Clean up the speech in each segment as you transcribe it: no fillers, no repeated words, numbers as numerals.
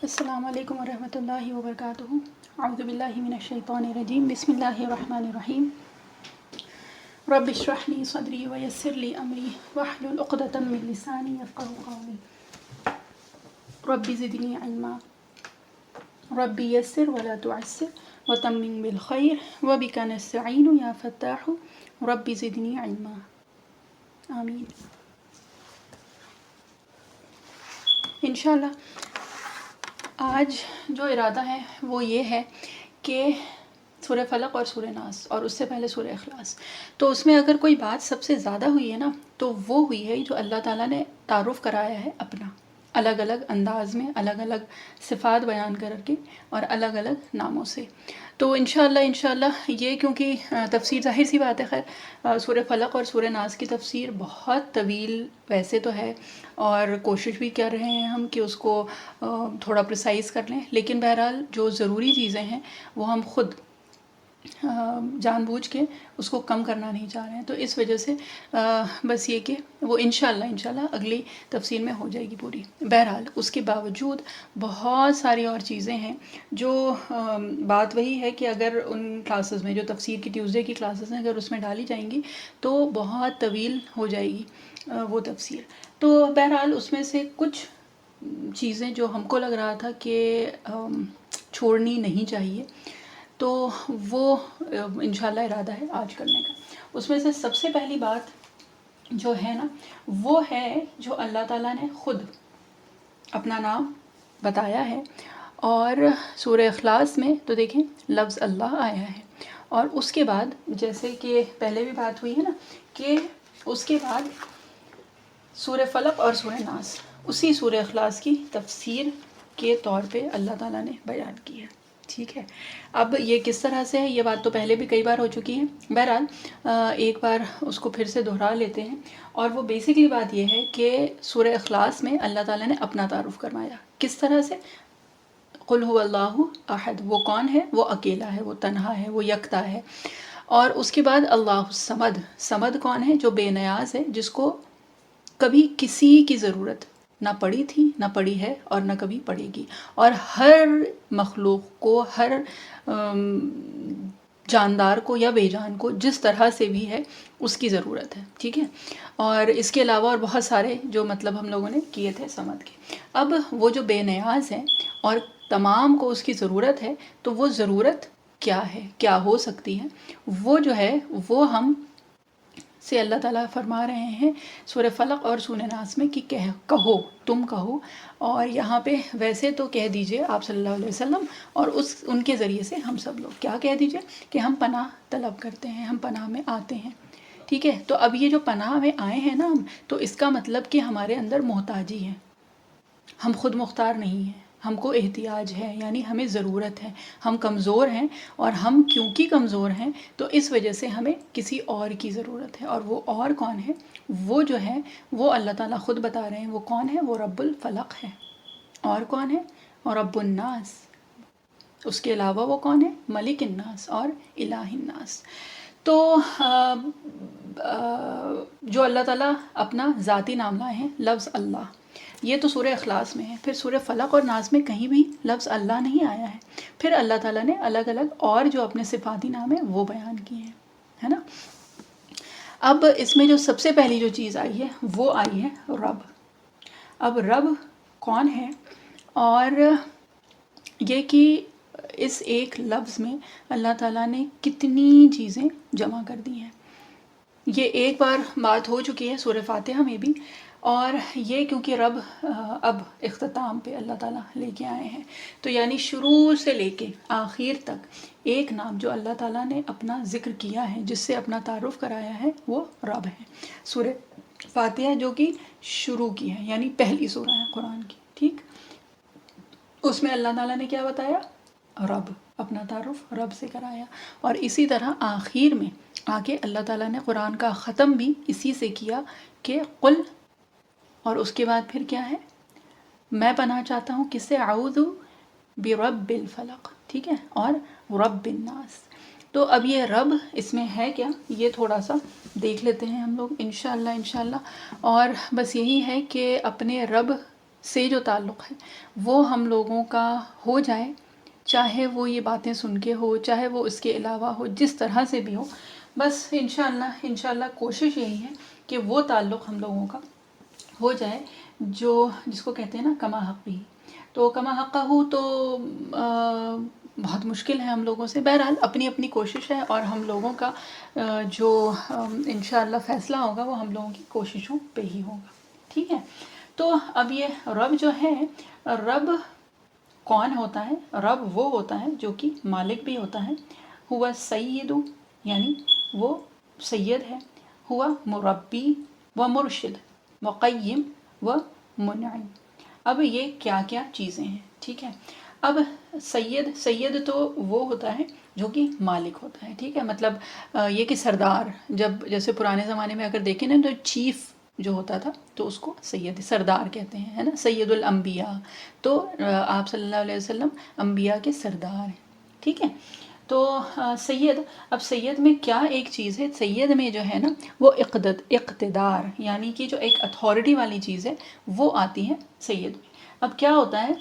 السلام علیکم ورحمۃ اللہ وبرکاتہ۔ اعوذ باللہ من الشیطان الرجیم، بسم اللہ الرحمن الرحیم۔ رب اشرح لی صدری ویسر لی امری واحلل عقدۃ من لسانی یفقہوا قولی۔ رب زدنی علما، رب یسر ولا تعسر وتمم بالخیر وبک نستعین یا فتاح رب زدنی علما، آمین۔ انشاءاللہ آج جو ارادہ ہے وہ یہ ہے کہ سورہ فلق اور سورہ ناس اور اس سے پہلے سورہ اخلاص، تو اس میں اگر کوئی بات سب سے زیادہ ہوئی ہے نا تو وہ ہوئی ہے جو اللہ تعالیٰ نے تعارف کرایا ہے اپنا، الگ الگ انداز میں، الگ الگ صفات بیان کر کے اور الگ الگ ناموں سے۔ تو انشاءاللہ یہ کیونکہ تفسیر ظاہر سی بات ہے، خیر سورہ فلق اور سورہ ناس کی تفسیر بہت طویل ویسے تو ہے، اور کوشش بھی کر رہے ہیں ہم کہ اس کو تھوڑا پریسائز کر لیں، لیکن بہرحال جو ضروری چیزیں ہیں وہ ہم خود جان بوجھ کے اس کو کم کرنا نہیں چاہ رہے ہیں، تو اس وجہ سے بس یہ کہ وہ انشاءاللہ اگلی تفسیر میں ہو جائے گی پوری۔ بہرحال اس کے باوجود بہت ساری اور چیزیں ہیں جو بات وہی ہے کہ اگر ان کلاسز میں جو تفسیر کی ٹیوزڈے کی کلاسز ہیں اگر اس میں ڈالی جائیں گی تو بہت طویل ہو جائے گی وہ تفسیر۔ تو بہرحال اس میں سے کچھ چیزیں جو ہم کو لگ رہا تھا کہ چھوڑنی نہیں چاہیے، تو وہ انشاءاللہ ارادہ ہے آج کرنے کا۔ اس میں سے سب سے پہلی بات جو ہے نا وہ ہے جو اللہ تعالیٰ نے خود اپنا نام بتایا ہے، اور سورہ اخلاص میں تو دیکھیں لفظ اللہ آیا ہے، اور اس کے بعد جیسے کہ پہلے بھی بات ہوئی ہے نا کہ اس کے بعد سورہ فلق اور سورہ ناس اسی سورہ اخلاص کی تفسیر کے طور پہ اللہ تعالیٰ نے بیان کی ہے، ٹھیک ہے۔ اب یہ کس طرح سے ہے یہ بات تو پہلے بھی کئی بار ہو چکی ہے، بہرحال ایک بار اس کو پھر سے دہرا لیتے ہیں، اور وہ بیسکلی بات یہ ہے کہ سورہ اخلاص میں اللہ تعالیٰ نے اپنا تعارف کروایا، کس طرح سے؟ قل هو اللہ احد، وہ کون ہے؟ وہ اکیلا ہے، وہ تنہا ہے، وہ یکتا ہے۔ اور اس کے بعد اللہ الصمد، صمد کون ہے؟ جو بے نیاز ہے، جس کو کبھی کسی کی ضرورت نہ پڑی تھی، نہ پڑی ہے، اور نہ کبھی پڑے گی، اور ہر مخلوق کو، ہر جاندار کو یا بے جان کو جس طرح سے بھی ہے اس کی ضرورت ہے، ٹھیک ہے۔ اور اس کے علاوہ اور بہت سارے جو مطلب ہم لوگوں نے کیے تھے صمد کے۔ اب وہ جو بے نیاز ہے اور تمام کو اس کی ضرورت ہے، تو وہ ضرورت کیا ہے، کیا ہو سکتی ہے؟ وہ جو ہے وہ ہم سے اللہ تعالیٰ فرما رہے ہیں سورہ فلق اور سورہ ناس میں کہ کہو، تم کہو، اور یہاں پہ ویسے تو کہہ دیجئے آپ صلی اللہ علیہ وسلم، اور ان کے ذریعے سے ہم سب لوگ کیا کہہ دیجئے کہ ہم پناہ طلب کرتے ہیں، ہم پناہ میں آتے ہیں، ٹھیک ہے۔ تو اب یہ جو پناہ میں آئے ہیں نا ہم، تو اس کا مطلب کہ ہمارے اندر محتاجی ہے، ہم خود مختار نہیں ہیں، ہم کو احتیاج ہے، یعنی ہمیں ضرورت ہے، ہم کمزور ہیں، اور ہم کیونکہ کمزور ہیں تو اس وجہ سے ہمیں کسی اور کی ضرورت ہے، اور وہ اور کون ہے؟ وہ جو ہے وہ اللہ تعالیٰ خود بتا رہے ہیں وہ کون ہے، وہ رب الفلق ہے۔ اور کون ہے؟ اور رب الناس۔ اس کے علاوہ وہ کون ہے؟ ملک الناس اور الہ الناس۔ تو جو اللہ تعالیٰ اپنا ذاتی نام لائے ہیں لفظ اللہ، یہ تو سورہ اخلاص میں ہے، پھر سورہ فلق اور ناس میں کہیں بھی لفظ اللہ نہیں آیا ہے، پھر اللہ تعالیٰ نے الگ الگ اور جو اپنے صفاتی نام ہیں وہ بیان کیے ہیں، ہے نا۔ اب اس میں جو سب سے پہلی جو چیز آئی ہے وہ آئی ہے رب۔ اب رب کون ہے؟ اور یہ کہ اس ایک لفظ میں اللہ تعالیٰ نے کتنی چیزیں جمع کر دی ہیں، یہ ایک بار بات ہو چکی ہے سورہ فاتحہ میں بھی، اور یہ کیونکہ رب اب اختتام پہ اللہ تعالیٰ لے کے آئے ہیں، تو یعنی شروع سے لے کے آخر تک ایک نام جو اللہ تعالیٰ نے اپنا ذکر کیا ہے، جس سے اپنا تعارف کرایا ہے، وہ رب ہے۔ سورہ فاتحہ جو کہ شروع کی ہے، یعنی پہلی سورہ ہے قرآن کی، ٹھیک، اس میں اللہ تعالیٰ نے کیا بتایا؟ رب، اپنا تعارف رب سے کرایا، اور اسی طرح آخر میں آ کے اللہ تعالیٰ نے قرآن کا ختم بھی اسی سے کیا کہ قل، اور اس کے بعد پھر کیا ہے؟ میں پناہ چاہتا ہوں کس سے؟ اعوذ برب الفلق، ٹھیک ہے، اور رب الناس۔ تو اب یہ رب اس میں ہے کیا، یہ تھوڑا سا دیکھ لیتے ہیں ہم لوگ انشاءاللہ۔ اور بس یہی ہے کہ اپنے رب سے جو تعلق ہے وہ ہم لوگوں کا ہو جائے، چاہے وہ یہ باتیں سن کے ہو، چاہے وہ اس کے علاوہ ہو، جس طرح سے بھی ہو، بس انشاءاللہ کوشش یہی ہے کہ وہ تعلق ہم لوگوں کا ہو جائے جو جس کو کہتے ہیں نا کما حق بھی. تو کما حق ہو تو بہت مشکل ہے ہم لوگوں سے. بہرحال اپنی اپنی کوشش ہے، اور ہم لوگوں کا جو انشاءاللہ فیصلہ ہوگا وہ ہم لوگوں کی کوششوں پہ ہی ہوگا. ٹھیک ہے. تو اب یہ رب جو ہے، رب کون ہوتا ہے؟ رب وہ ہوتا ہے جو کہ مالک بھی ہوتا ہے. ہوا سید، یعنی وہ سید ہے. ہوا مربی و مرشد، مقیم و منعم. اب یہ کیا کیا چیزیں ہیں؟ ٹھیک ہے. اب سید تو وہ ہوتا ہے جو کہ مالک ہوتا ہے. ٹھیک ہے. مطلب یہ کہ سردار، جب جیسے پرانے زمانے میں اگر دیکھیں نا تو چیف جو ہوتا تھا تو اس کو سید سردار کہتے ہیں، ہے نا، سید الانبیاء. تو آپ صلی اللہ علیہ وسلم انبیاء کے سردار ہیں. ٹھیک ہے. تو سید، اب سید میں کیا ایک چیز ہے، سید میں جو ہے نا وہ اقتدار، یعنی کہ جو ایک اتھارٹی والی چیز ہے وہ آتی ہے سید میں. اب کیا ہوتا ہے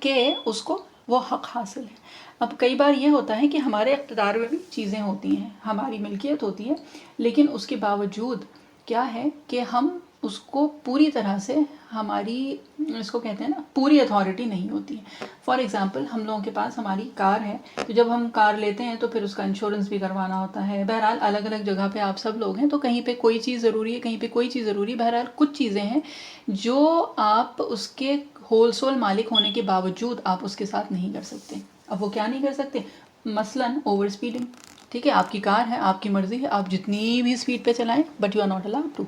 کہ اس کو وہ حق حاصل ہے. اب کئی بار یہ ہوتا ہے کہ ہمارے اقتدار میں بھی چیزیں ہوتی ہیں، ہماری ملکیت ہوتی ہے، لیکن اس کے باوجود کیا ہے کہ ہم اس کو پوری طرح سے، ہماری اس کو کہتے ہیں نا پوری اتھارٹی نہیں ہوتی ہے. فار ایگزامپل ہم لوگوں کے پاس ہماری کار ہے، تو جب ہم کار لیتے ہیں تو پھر اس کا انشورنس بھی کروانا ہوتا ہے. بہرحال الگ الگ جگہ پہ آپ سب لوگ ہیں تو کہیں پہ کوئی چیز ضروری ہے، کہیں پہ کوئی چیز ضروری ہے. بہرحال کچھ چیزیں ہیں جو آپ اس کے ہول سول مالک ہونے کے باوجود آپ اس کے ساتھ نہیں کر سکتے. اب وہ کیا نہیں کر سکتے؟ مثلاً اوور اسپیڈنگ. ٹھیک ہے. آپ کی کار ہے، آپ کی مرضی ہے، آپ جتنی بھی اسپیڈ پہ چلائیں، but you are not allowed to,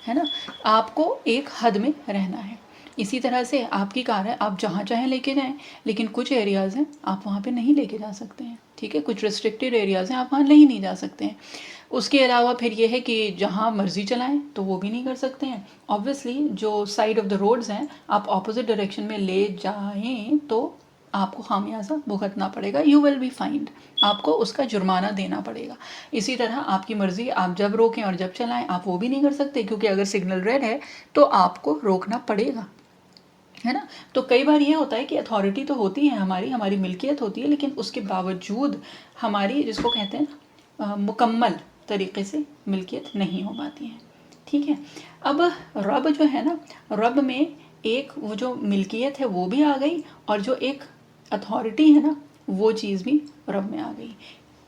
ہے نا. آپ کو ایک حد میں رہنا ہے. اسی طرح سے آپ کی کار ہے، آپ جہاں چاہیں لے کے جائیں، لیکن کچھ ایریاز ہیں آپ وہاں پہ نہیں لے کے جا سکتے ہیں. ٹھیک ہے. کچھ ریسٹرکٹیڈ ایریاز ہیں، آپ وہاں نہیں جا سکتے ہیں. اس کے علاوہ پھر یہ ہے کہ جہاں مرضی چلائیں تو وہ بھی نہیں کر سکتے ہیں. آبویسلی جو سائڈ آف دا روڈز ہیں آپ اپوزٹ ڈائریکشن میں لے جائیں تو آپ کو خامیازہ بھگتنا پڑے گا. You will be fined. آپ کو اس کا جرمانہ دینا پڑے گا. اسی طرح آپ کی مرضی، آپ جب روکیں اور جب چلائیں آپ وہ بھی نہیں کر سکتے، کیونکہ اگر سگنل ریڈ ہے تو آپ کو روکنا پڑے گا، ہے نا. تو کئی بار یہ ہوتا ہے کہ اتھارٹی تو ہوتی ہے، ہماری ملکیت ہوتی ہے، لیکن اس کے باوجود ہماری جس کو کہتے ہیں مکمل طریقے سے ملکیت نہیں ہو پاتی ہے. ٹھیک ہے. اب رب جو ہے نا، رب میں ایک وہ جو ملکیت ہے وہ بھی آ گئی، اور جو ایک اتھارٹی ہے نا وہ چیز بھی رب میں آ گئی.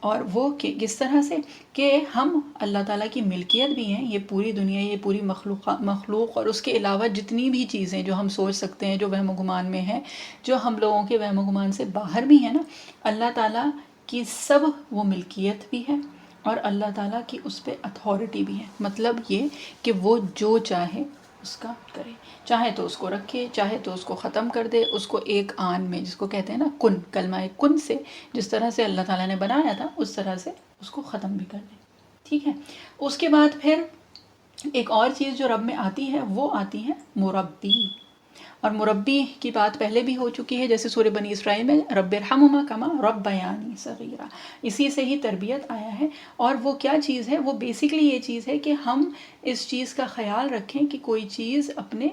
اور وہ کس طرح سے کہ ہم اللہ تعالیٰ کی ملکیت بھی ہیں. یہ پوری دنیا، یہ پوری مخلوق اور اس کے علاوہ جتنی بھی چیزیں جو ہم سوچ سکتے ہیں، جو وہم و گمان میں ہیں، جو ہم لوگوں کے وہم و گمان سے باہر بھی ہیں نا، اللہ تعالیٰ کی سب وہ ملکیت بھی ہے، اور اللہ تعالیٰ کی اس پہ اتھارٹی بھی ہے. مطلب یہ کہ وہ جو چاہے اس کا کرے، چاہے تو اس کو رکھے، چاہے تو اس کو ختم کر دے. اس کو ایک آن میں، جس کو کہتے ہیں نا کن، کلمہ کن سے جس طرح سے اللہ تعالیٰ نے بنایا تھا اس طرح سے اس کو ختم بھی کر دے. ٹھیک ہے. اس کے بعد پھر ایک اور چیز جو رب میں آتی ہے وہ آتی ہے مربی. اور مربی کی بات پہلے بھی ہو چکی ہے، جیسے سورہ بنی اسرائیل میں رب ارحمہما کما ربیانی صغیرا، اسی سے ہی تربیت آیا ہے. اور وہ کیا چیز ہے؟ وہ بیسکلی یہ چیز ہے کہ ہم اس چیز کا خیال رکھیں کہ کوئی چیز اپنے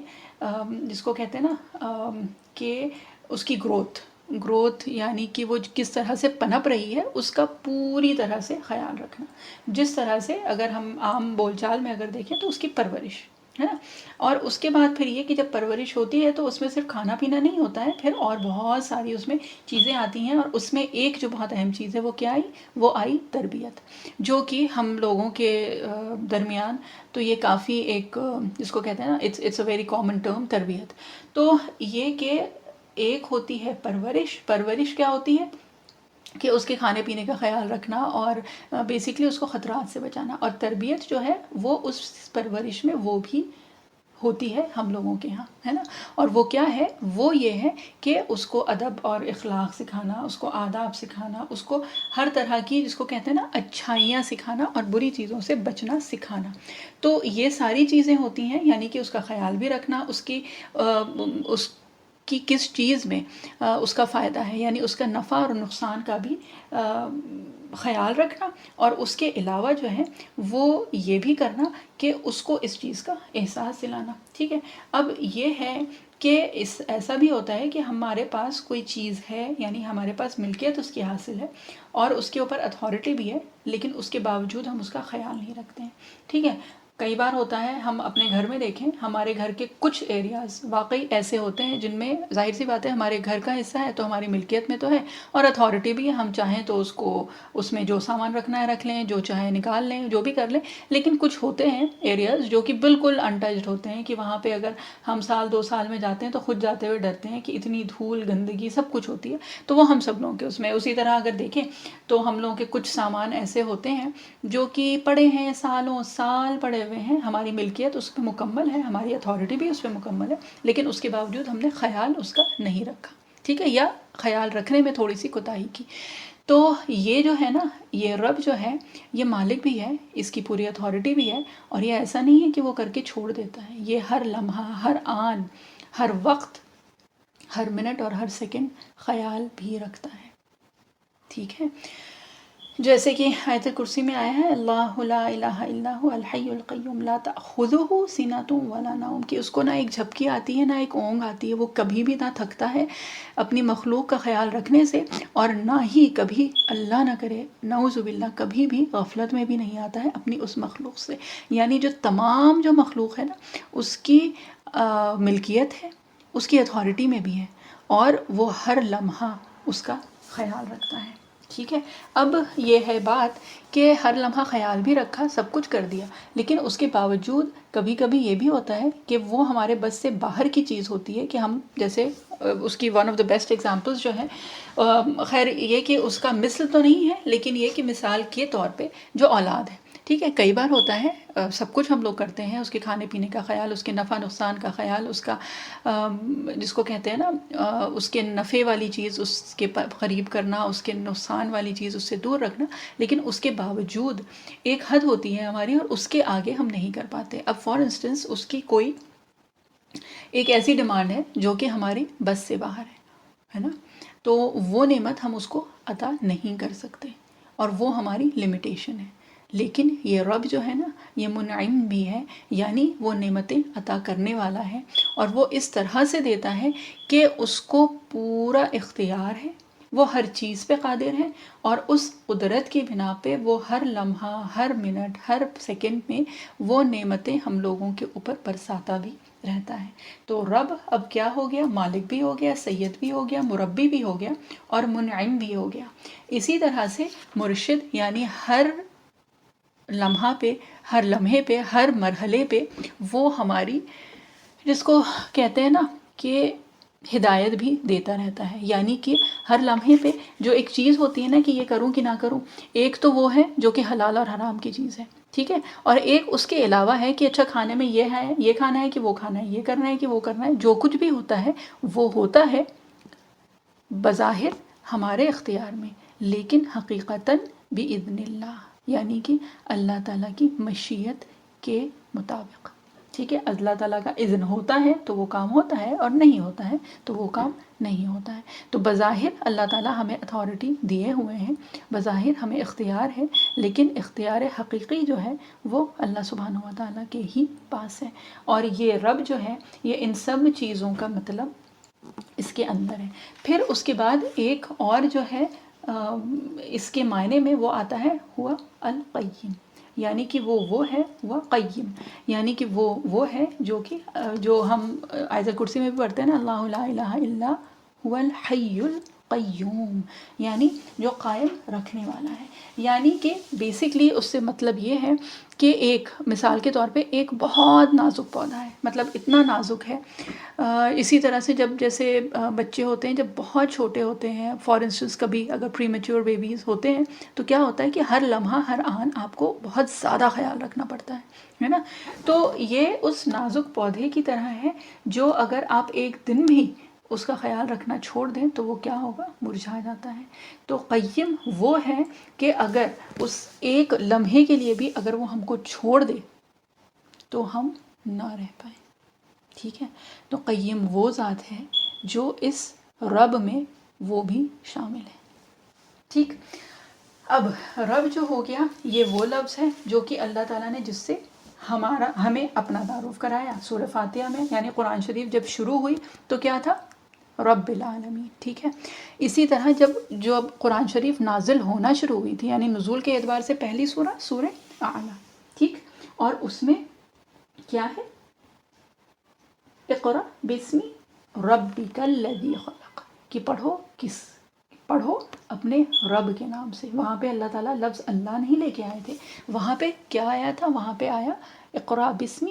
جس کو کہتے ہیں نا کہ اس کی گروتھ یعنی کہ وہ کس طرح سے پنپ رہی ہے اس کا پوری طرح سے خیال رکھنا. جس طرح سے اگر ہم عام بول چال میں اگر دیکھیں تو اس کی پرورش ہے نا. اور اس کے بعد پھر یہ کہ جب پرورش ہوتی ہے تو اس میں صرف کھانا پینا نہیں ہوتا ہے، پھر اور بہت ساری اس میں چیزیں آتی ہیں. اور اس میں ایک جو بہت اہم چیز ہے وہ کیا آئی؟ وہ آئی تربیت، جو کہ ہم لوگوں کے درمیان تو یہ کافی ایک جس کو کہتے ہیں نا it's a very common term, تربیت. تو یہ کہ ایک ہوتی ہے پرورش کیا ہوتی ہے کہ اس کے کھانے پینے کا خیال رکھنا اور بیسکلی اس کو خطرات سے بچانا. اور تربیت جو ہے وہ اس پرورش میں وہ بھی ہوتی ہے ہم لوگوں کے ہاں، ہے نا. اور وہ کیا ہے؟ وہ یہ ہے کہ اس کو ادب اور اخلاق سکھانا، اس کو آداب سکھانا، اس کو ہر طرح کی جس کو کہتے ہیں نا اچھائیاں سکھانا اور بری چیزوں سے بچنا سکھانا. تو یہ ساری چیزیں ہوتی ہیں، یعنی کہ اس کا خیال بھی رکھنا، اس کی اس کہ کس چیز میں اس کا فائدہ ہے، یعنی اس کا نفع اور نقصان کا بھی خیال رکھنا، اور اس کے علاوہ جو ہے وہ یہ بھی کرنا کہ اس کو اس چیز کا احساس دلانا. ٹھیک ہے. اب یہ ہے کہ ایسا بھی ہوتا ہے کہ ہمارے پاس کوئی چیز ہے، یعنی ہمارے پاس ملکیت اس کی حاصل ہے اور اس کے اوپر اتھارٹی بھی ہے، لیکن اس کے باوجود ہم اس کا خیال نہیں رکھتے ہیں. ٹھیک ہے. کئی بار ہوتا ہے ہم اپنے گھر میں دیکھیں، ہمارے گھر کے کچھ ایریاز واقعی ایسے ہوتے ہیں جن میں ظاہر سی بات ہے ہمارے گھر کا حصہ ہے تو ہماری ملکیت میں تو ہے اور اتھارٹی بھی ہے، ہم چاہیں تو اس کو اس میں جو سامان رکھنا ہے رکھ لیں، جو چاہے نکال لیں، جو بھی کر لیں. لیکن کچھ ہوتے ہیں ایریاز جو کہ بالکل انٹچڈ ہوتے ہیں، کہ وہاں پہ اگر ہم سال 2 سال میں جاتے ہیں تو خود جاتے ہوئے ڈرتے ہیں کہ اتنی دھول گندگی سب کچھ ہوتی ہے. تو وہ ہم سب لوگوں کے اس میں. اسی طرح اگر دیکھیں تو ہم لوگوں کے کچھ سامان ایسے ہوتے ہیں جو کہ پڑے ہیں، سالوں سال پڑے ہوئے ہیں، ہماری ملکیت اس پہ مکمل ہے، ہماری اتھارٹی بھی اس پہ مکمل ہے، لیکن اس کے باوجود ہم نے خیال اس کا نہیں رکھا. ٹھیک ہے. یا خیال رکھنے میں تھوڑی سی کوتاہی کی. تو یہ جو ہے نا، یہ رب جو ہے یہ مالک بھی ہے، اس کی پوری اتھارٹی بھی ہے، اور یہ ایسا نہیں ہے کہ وہ کر کے چھوڑ دیتا ہے. یہ ہر لمحہ، ہر آن، ہر وقت، ہر منٹ اور ہر سیکنڈ خیال بھی رکھتا ہے. ٹھیک ہے. جیسے کہ آیت کرسی میں آیا ہے اللہ لا الہ الا هو الحی القیوم لا تأخذہ سنۃ ولا نوم، کہ اس کو نہ ایک جھپکی آتی ہے نہ ایک اونگ آتی ہے، وہ کبھی بھی نہ تھکتا ہے اپنی مخلوق کا خیال رکھنے سے، اور نہ ہی کبھی، اللہ نہ کرے، نعوذ باللہ، کبھی بھی غفلت میں بھی نہیں آتا ہے اپنی اس مخلوق سے. یعنی جو تمام جو مخلوق ہے نا اس کی ملکیت ہے، اس کی اتھارٹی میں بھی ہے، اور وہ ہر لمحہ اس کا خیال رکھتا ہے. ٹھیک ہے. اب یہ ہے بات کہ ہر لمحہ خیال بھی رکھا، سب کچھ کر دیا، لیکن اس کے باوجود کبھی کبھی یہ بھی ہوتا ہے کہ وہ ہمارے بس سے باہر کی چیز ہوتی ہے، کہ ہم جیسے اس کی one of the best examples جو ہے، خیر یہ کہ اس کا مثل تو نہیں ہے، لیکن یہ کہ مثال کے طور پہ جو اولاد ہے. ٹھیک ہے. کئی بار ہوتا ہے سب کچھ ہم لوگ کرتے ہیں، اس کے کھانے پینے کا خیال، اس کے نفع نقصان کا خیال، اس کا جس کو کہتے ہیں نا اس کے نفع والی چیز اس کے قریب کرنا، اس کے نقصان والی چیز اس سے دور رکھنا، لیکن اس کے باوجود ایک حد ہوتی ہے ہماری اور اس کے آگے ہم نہیں کر پاتے. اب فار انسٹنس اس کی کوئی ایک ایسی ڈیمانڈ ہے جو کہ ہماری بس سے باہر ہے نا، تو وہ نعمت ہم اس کو عطا نہیں کر سکتے، اور وہ ہماری لمیٹیشن ہے. لیکن یہ رب جو ہے نا یہ منعم بھی ہے، یعنی وہ نعمتیں عطا کرنے والا ہے، اور وہ اس طرح سے دیتا ہے کہ اس کو پورا اختیار ہے، وہ ہر چیز پہ قادر ہے، اور اس قدرت کی بنا پہ وہ ہر لمحہ، ہر منٹ، ہر سیکنڈ میں وہ نعمتیں ہم لوگوں کے اوپر برساتا بھی رہتا ہے. تو رب اب کیا ہو گیا؟ مالک بھی ہو گیا، سید بھی ہو گیا، مربی بھی ہو گیا، اور منعم بھی ہو گیا. اسی طرح سے مرشد، یعنی ہر لمحہ پہ، ہر لمحے پہ، ہر مرحلے پہ وہ ہماری، جس کو کہتے ہیں نا کہ ہدایت بھی دیتا رہتا ہے. یعنی کہ ہر لمحے پہ جو ایک چیز ہوتی ہے نا کہ یہ کروں کہ نہ کروں، ایک تو وہ ہے جو کہ حلال اور حرام کی چیز ہے. ٹھیک ہے. اور ایک اس کے علاوہ ہے کہ اچھا کھانے میں یہ ہے، یہ کھانا ہے کہ وہ کھانا ہے، یہ کرنا ہے کہ وہ کرنا ہے. جو کچھ بھی ہوتا ہے وہ ہوتا ہے بظاہر ہمارے اختیار میں، لیکن حقیقتاً بِإِذْنِ اللہ، یعنی کہ اللہ تعالیٰ کی مشیت کے مطابق. ٹھیک ہے. اللہ تعالیٰ کا اذن ہوتا ہے تو وہ کام ہوتا ہے، اور نہیں ہوتا ہے تو وہ کام نہیں ہوتا ہے. تو بظاہر اللہ تعالیٰ ہمیں اتھارٹی دیے ہوئے ہیں، بظاہر ہمیں اختیار ہے، لیکن اختیار حقیقی جو ہے وہ اللہ سبحانہ و تعالیٰ کے ہی پاس ہے. اور یہ رب جو ہے یہ ان سب چیزوں کا مطلب اس کے اندر ہے. پھر اس کے بعد ایک اور جو ہے اس کے معنی میں وہ آتا ہے ہوا القیم، یعنی کہ وہ ہے ہوا قیم، یعنی کہ وہ ہے جو کہ جو ہم آیت کرسی میں بھی پڑھتے ہیں نا اللہ لا الہ الا هو الحی القیوم، یعنی جو قائم رکھنے والا ہے. یعنی کہ بیسکلی اس سے مطلب یہ ہے کہ ایک مثال کے طور پہ ایک بہت نازک پودا ہے، مطلب اتنا نازک ہے. اسی طرح سے جب جیسے بچے ہوتے ہیں جب بہت چھوٹے ہوتے ہیں، فار انسٹنس کبھی اگر پری میچور بیبیز ہوتے ہیں تو کیا ہوتا ہے کہ ہر لمحہ، ہر آن آپ کو بہت زیادہ خیال رکھنا پڑتا ہے نا. تو یہ اس نازک پودے کی طرح ہے جو اگر آپ ایک دن بھی اس کا خیال رکھنا چھوڑ دیں تو وہ کیا ہوگا؟ مرجھا جاتا ہے. تو قیم وہ ہے کہ اگر اس ایک لمحے کے لیے بھی اگر وہ ہم کو چھوڑ دے تو ہم نہ رہ پائیں. ٹھیک ہے. تو قیم وہ ذات ہے جو اس رب میں وہ بھی شامل ہے. ٹھیک. اب رب جو ہو گیا یہ وہ لفظ ہے جو کہ اللہ تعالیٰ نے جس سے ہمیں اپنا تعارف کرایا سورہ فاتحہ میں. یعنی قرآن شریف جب شروع ہوئی تو کیا تھا؟ رب العالمین. ٹھیک ہے. اسی طرح جب قرآن شریف نازل ہونا شروع ہوئی تھی، یعنی نزول کے اعتبار سے پہلی سورہ اعلیٰ. ٹھیک. اور اس میں کیا ہے؟ اقرأ بسم ربک الذی خلق، کہ پڑھو اپنے رب کے نام سے. وہاں پہ اللہ تعالیٰ لفظ اللہ نہیں لے کے آئے تھے، وہاں پہ کیا آیا تھا؟ وہاں پہ آیا اقرأ بسم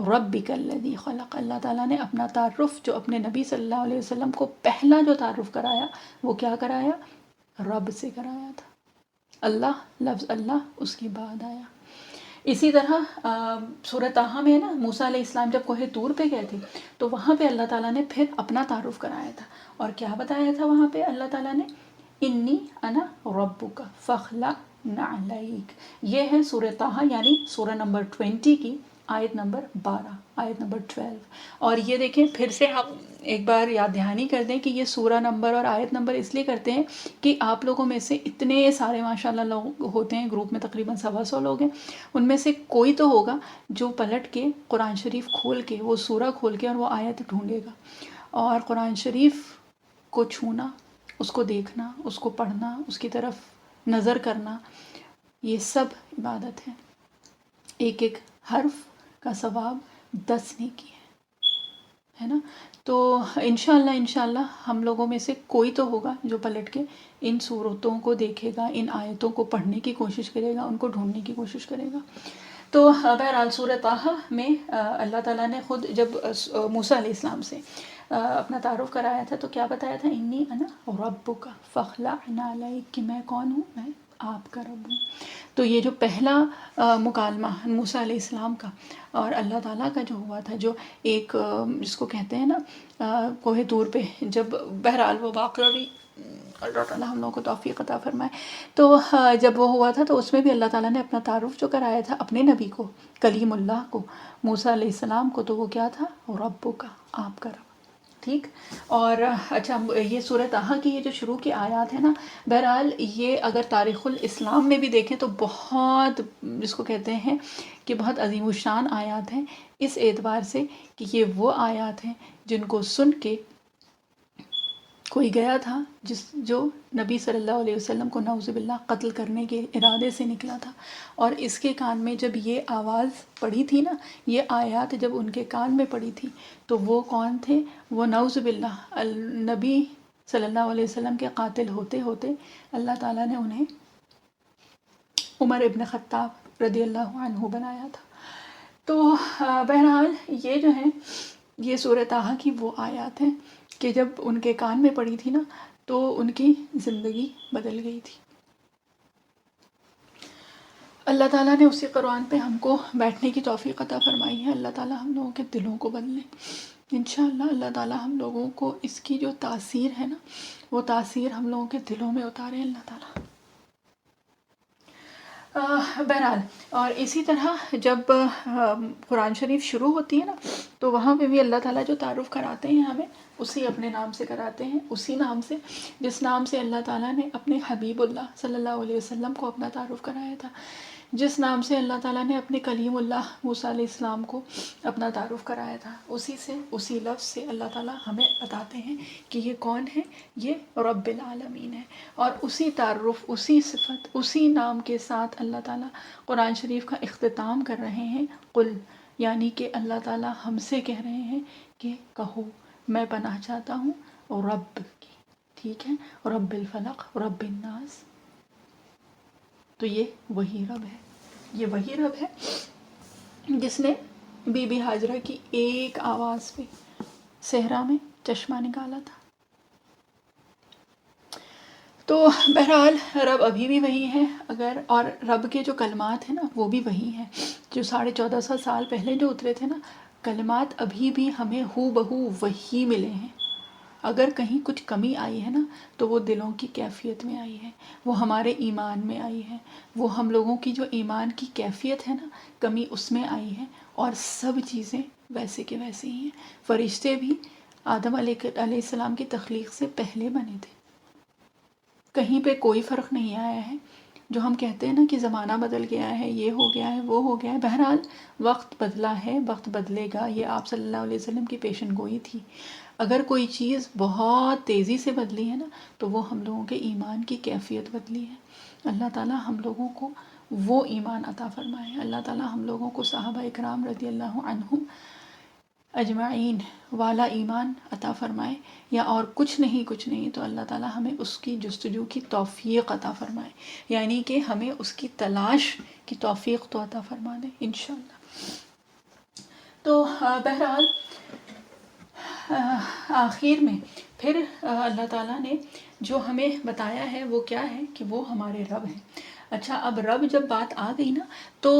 ربک الذی خلق. اللہ تعالیٰ نے اپنا تعارف جو اپنے نبی صلی اللہ علیہ وسلم کو پہلا جو تعارف کرایا وہ کیا کرایا؟ رب سے کرایا تھا. اللہ، لفظ اللہ اس کے بعد آیا. اسی طرح سورہ طٰہٰ میں نا موسیٰ علیہ السلام جب کوہ طور پہ گئے تھے تو وہاں پہ اللہ تعالیٰ نے پھر اپنا تعارف کرایا تھا. اور کیا بتایا تھا وہاں پہ اللہ تعالیٰ نے؟ انی انا ربک فاخلع نعلیک. یہ ہے سورہ طٰہٰ یعنی سورہ نمبر 20 کی آیت نمبر 12، آیت نمبر 12. اور یہ دیکھیں پھر سے ہم ایک بار یاد دہانی کر دیں کہ یہ سورہ نمبر اور آیت نمبر اس لیے کرتے ہیں کہ آپ لوگوں میں سے اتنے سارے ماشاءاللہ لوگ ہوتے ہیں، گروپ میں تقریباً 125 لوگ ہیں، ان میں سے کوئی تو ہوگا جو پلٹ کے قرآن شریف کھول کے وہ سورہ کھول کے اور وہ آیت ڈھونڈے گا. اور قرآن شریف کو چھونا، اس کو دیکھنا، اس کو پڑھنا، اس کی طرف نظر کرنا، یہ سب عبادت ہے. ایک ایک حرف کا ثواب 10 نیکی ہے نا. تو انشاءاللہ ہم لوگوں میں سے کوئی تو ہوگا جو پلٹ کے ان صورتوں کو دیکھے گا، ان آیتوں کو پڑھنے کی کوشش کرے گا، ان کو ڈھونڈنے کی کوشش کرے گا. تو بہرحال سورہ طٰہٰ میں اللہ تعالیٰ نے خود جب موسیٰ علیہ السلام سے اپنا تعارف کرایا تھا تو کیا بتایا تھا؟ انی انا ربک فاخلع نعلیک، کہ میں کون ہوں؟ میں آپ کا رب ہوں. تو یہ جو پہلا مکالمہ موسیٰ علیہ السلام کا اور اللہ تعالیٰ کا جو ہوا تھا، جو ایک جس کو کہتے ہیں نا کوہ طور پہ جب بہرحال وہ واقعہ بھی اللہ تعالیٰ ہم لوگوں کو توفیق عطا فرمائے. تو جب وہ ہوا تھا تو اس میں بھی اللہ تعالیٰ نے اپنا تعارف جو کرایا تھا اپنے نبی کو، کلیم اللہ کو، موسیٰ علیہ السلام کو، تو وہ کیا تھا؟ رب کا، آپ کا رب. ٹھیک. اور اچھا یہ سورہ طٰہٰ کی یہ جو شروع کی آیات ہیں نا، بہرحال یہ اگر تاریخ الاسلام میں بھی دیکھیں تو بہت جس کو کہتے ہیں کہ بہت عظیم الشان آیات ہیں، اس اعتبار سے کہ یہ وہ آیات ہیں جن کو سن کے کوئی گیا تھا جو نبی صلی اللہ علیہ وسلم کو نعوذ باللہ قتل کرنے کے ارادے سے نکلا تھا، اور اس کے کان میں جب یہ آواز پڑی تھی نا، یہ آیات جب ان کے کان میں پڑی تھی تو وہ کون تھے؟ وہ نعوذ باللہ نبی صلی اللہ علیہ وسلم کے قاتل ہوتے ہوتے اللہ تعالیٰ نے انہیں عمر ابن خطاب رضی اللہ عنہ بنایا تھا. تو بہرحال یہ جو ہیں یہ سورہ طٰہٰ کی وہ آیات ہیں کہ جب ان کے کان میں پڑی تھی نا تو ان کی زندگی بدل گئی تھی. اللہ تعالیٰ نے اسی قرآن پہ ہم کو بیٹھنے کی توفیق عطا فرمائی ہے. اللہ تعالیٰ ہم لوگوں کے دلوں کو بدلے انشاءاللہ. اللہ تعالیٰ ہم لوگوں کو اس کی جو تاثیر ہے نا وہ تاثیر ہم لوگوں کے دلوں میں اتارے اللہ تعالیٰ. بہرحال اور اسی طرح جب قرآن شریف شروع ہوتی ہے نا تو وہاں پہ بھی اللہ تعالیٰ جو تعارف کراتے ہیں ہمیں اسی اپنے نام سے کراتے ہیں، اسی نام سے جس نام سے اللہ تعالیٰ نے اپنے حبیب اللہ صلی اللہ علیہ وسلم کو اپنا تعارف کرایا تھا، جس نام سے اللہ تعالیٰ نے اپنے کلیم اللہ موسیٰ علیہ السلام کو اپنا تعارف کرایا تھا. اسی لفظ سے اللہ تعالیٰ ہمیں بتاتے ہیں کہ یہ کون ہے؟ یہ رب العالمین ہے. اور اسی تعارف، اسی صفت، اسی نام کے ساتھ اللہ تعالیٰ قرآن شریف کا اختتام کر رہے ہیں. قل، یعنی کہ اللہ تعالیٰ ہم سے کہہ رہے ہیں کہ کہو میں پناہ چاہتا ہوں رب کی. ٹھیک ہے. رب الفلق، رب الناس. تو یہ وہی رب ہے، یہ وہی رب ہے جس نے بی بی ہاجرہ کی ایک آواز پہ صحرا میں چشمہ نکالا تھا. تو بہرحال رب ابھی بھی وہی ہے. اور رب کے جو کلمات ہیں نا وہ بھی وہی ہیں جو 1450 سال پہلے جو اترے تھے نا، کلمات ابھی بھی ہمیں ہو بہو وہی ملے ہیں. اگر کہیں کچھ کمی آئی ہے نا تو وہ دلوں کی کیفیت میں آئی ہے، وہ ہمارے ایمان میں آئی ہے، وہ ہم لوگوں کی جو ایمان کی کیفیت ہے نا کمی اس میں آئی ہے. اور سب چیزیں ویسے کے ویسے ہی ہیں. فرشتے بھی آدم علیہ السلام کی تخلیق سے پہلے بنے تھے. کہیں پہ کوئی فرق نہیں آیا ہے. جو ہم کہتے ہیں نا کہ زمانہ بدل گیا ہے، یہ ہو گیا ہے، وہ ہو گیا ہے، بہرحال وقت بدلا ہے، وقت بدلے گا. یہ آپ صلی اللہ علیہ وسلم کی پیشن گوئی تھی. اگر کوئی چیز بہت تیزی سے بدلی ہے نا تو وہ ہم لوگوں کے ایمان کی کیفیت بدلی ہے. اللہ تعالیٰ ہم لوگوں کو وہ ایمان عطا فرمائے. اللہ تعالیٰ ہم لوگوں کو صحابہ اکرام رضی اللہ عنہم اجمعین والا ایمان عطا فرمائے. یا اور کچھ نہیں تو اللہ تعالیٰ ہمیں اس کی جستجو کی توفیق عطا فرمائے، یعنی کہ ہمیں اس کی تلاش کی توفیق تو عطا فرما دے انشاءاللہ. تو بہرحال آخر میں پھر اللہ تعالیٰ نے جو ہمیں بتایا ہے وہ کیا ہے کہ وہ ہمارے رب ہیں. اچھا، اب رب جب بات آ گئی نا تو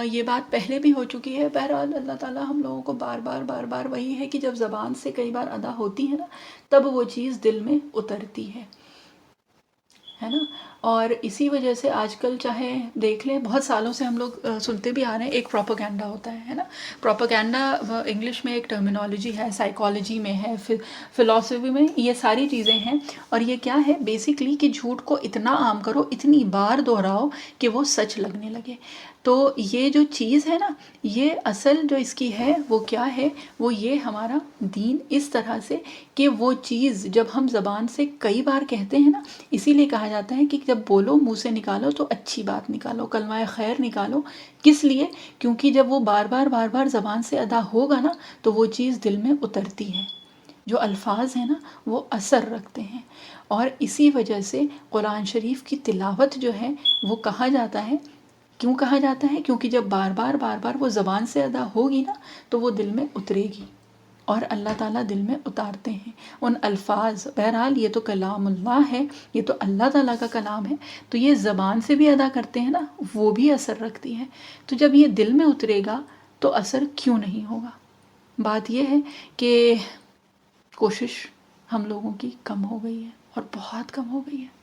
یہ بات پہلے بھی ہو چکی ہے. بہرحال اللہ تعالیٰ ہم لوگوں کو بار بار وہی ہے کہ جب زبان سے کئی بار ادا ہوتی ہے نا تب وہ چیز دل میں اترتی ہے نا. اور اسی وجہ سے آج کل چاہے دیکھ لیں، بہت سالوں سے ہم لوگ سنتے بھی آ رہے ہیں، ایک پروپیگنڈا ہوتا ہے نا. پروپیگنڈا انگلش میں ایک ٹرمینالوجی ہے، سائیکالوجی میں ہے، فلاسفی میں، یہ ساری چیزیں ہیں. اور یہ کیا ہے بیسیکلی کہ جھوٹ کو اتنا عام کرو، اتنی بار دہراؤ کہ وہ سچ لگنے لگے. تو یہ جو چیز ہے نا، یہ اصل جو اس کی ہے وہ کیا ہے، وہ یہ ہمارا دین اس طرح سے کہ وہ چیز جب ہم زبان سے کئی بار کہتے ہیں نا، اسی لیے کہا جاتا ہے کہ جب بولو منہ سے نکالو تو اچھی بات نکالو، کلمہ خیر نکالو. کس لیے؟ کیونکہ جب وہ بار بار زبان سے ادا ہوگا نا تو وہ چیز دل میں اترتی ہے. جو الفاظ ہیں نا وہ اثر رکھتے ہیں. اور اسی وجہ سے قرآن شریف کی تلاوت جو ہے وہ کہا جاتا ہے. کیوں کہا جاتا ہے؟ کیونکہ جب بار بار وہ زبان سے ادا ہوگی نا تو وہ دل میں اترے گی، اور اللہ تعالیٰ دل میں اتارتے ہیں ان الفاظ. بہرحال یہ تو کلام اللہ ہے، یہ تو اللہ تعالیٰ کا کلام ہے، تو یہ زبان سے بھی ادا کرتے ہیں نا وہ بھی اثر رکھتی ہے. تو جب یہ دل میں اترے گا تو اثر کیوں نہیں ہوگا؟ بات یہ ہے کہ کوشش ہم لوگوں کی کم ہو گئی ہے، اور بہت کم ہو گئی ہے.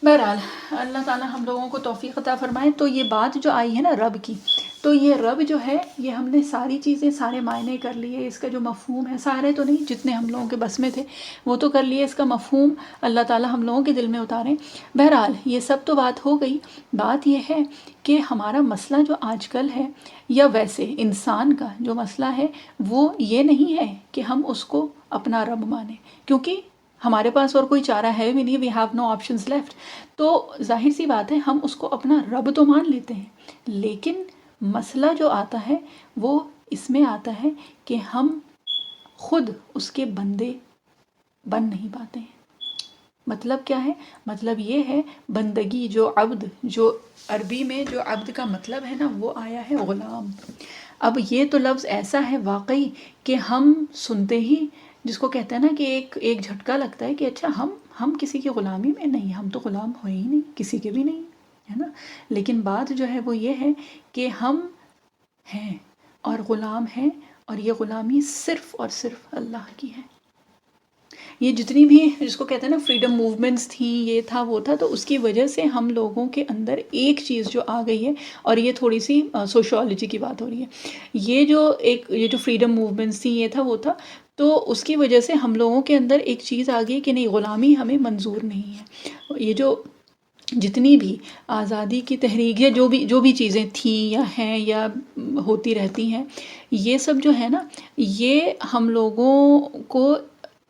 بہرحال اللہ تعالیٰ ہم لوگوں کو توفیق عطا فرمائے. تو یہ بات جو آئی ہے نا رب کی، تو یہ رب جو ہے یہ ہم نے ساری چیزیں، سارے معنی کر لیے. اس کا جو مفہوم ہے، سارے تو نہیں، جتنے ہم لوگوں کے بس میں تھے وہ تو کر لیے. اس کا مفہوم اللہ تعالیٰ ہم لوگوں کے دل میں اتاریں. بہرحال یہ سب تو بات ہو گئی. بات یہ ہے کہ ہمارا مسئلہ جو آج کل ہے، یا ویسے انسان کا جو مسئلہ ہے، وہ یہ نہیں ہے کہ ہم اس کو اپنا رب مانیں، کیونکہ ہمارے پاس اور کوئی چارہ ہے بھی نہیں. We have no options left. تو ظاہر سی بات ہے ہم اس کو اپنا رب تو مان لیتے ہیں، لیکن مسئلہ جو آتا ہے وہ اس میں آتا ہے کہ ہم خود اس کے بندے بن نہیں پاتے ہیں. مطلب کیا ہے؟ مطلب یہ ہے بندگی، جو عبد، جو عربی میں جو عبد کا مطلب ہے نا وہ آیا ہے غلام. اب یہ تو لفظ ایسا ہے واقعی کہ ہم سنتے ہی جس کو کہتے ہیں نا کہ ایک جھٹکا لگتا ہے کہ اچھا ہم کسی کی غلامی میں نہیں، ہم تو غلام ہوئے ہی نہیں، کسی کے بھی نہیں، ہے نا. لیکن بات جو ہے وہ یہ ہے کہ ہم ہیں اور غلام ہیں، اور یہ غلامی صرف اور صرف اللہ کی ہے. یہ جتنی بھی جس کو کہتے ہیں نا فریڈم موومنٹس تھیں، یہ تھا وہ تھا، تو اس کی وجہ سے ہم لوگوں کے اندر ایک چیز جو آ گئی ہے، اور یہ تھوڑی سی سوشیولوجی کی بات ہو رہی ہے. یہ جو فریڈم موومنٹس تھیں، یہ تھا وہ تھا، تو اس کی وجہ سے ہم لوگوں کے اندر ایک چیز آ گئی کہ نہیں، غلامی ہمیں منظور نہیں ہے. یہ جو جتنی بھی آزادی کی تحریک یا جو بھی چیزیں تھیں یا ہیں یا ہوتی رہتی ہیں، یہ سب جو ہے نا، یہ ہم لوگوں کو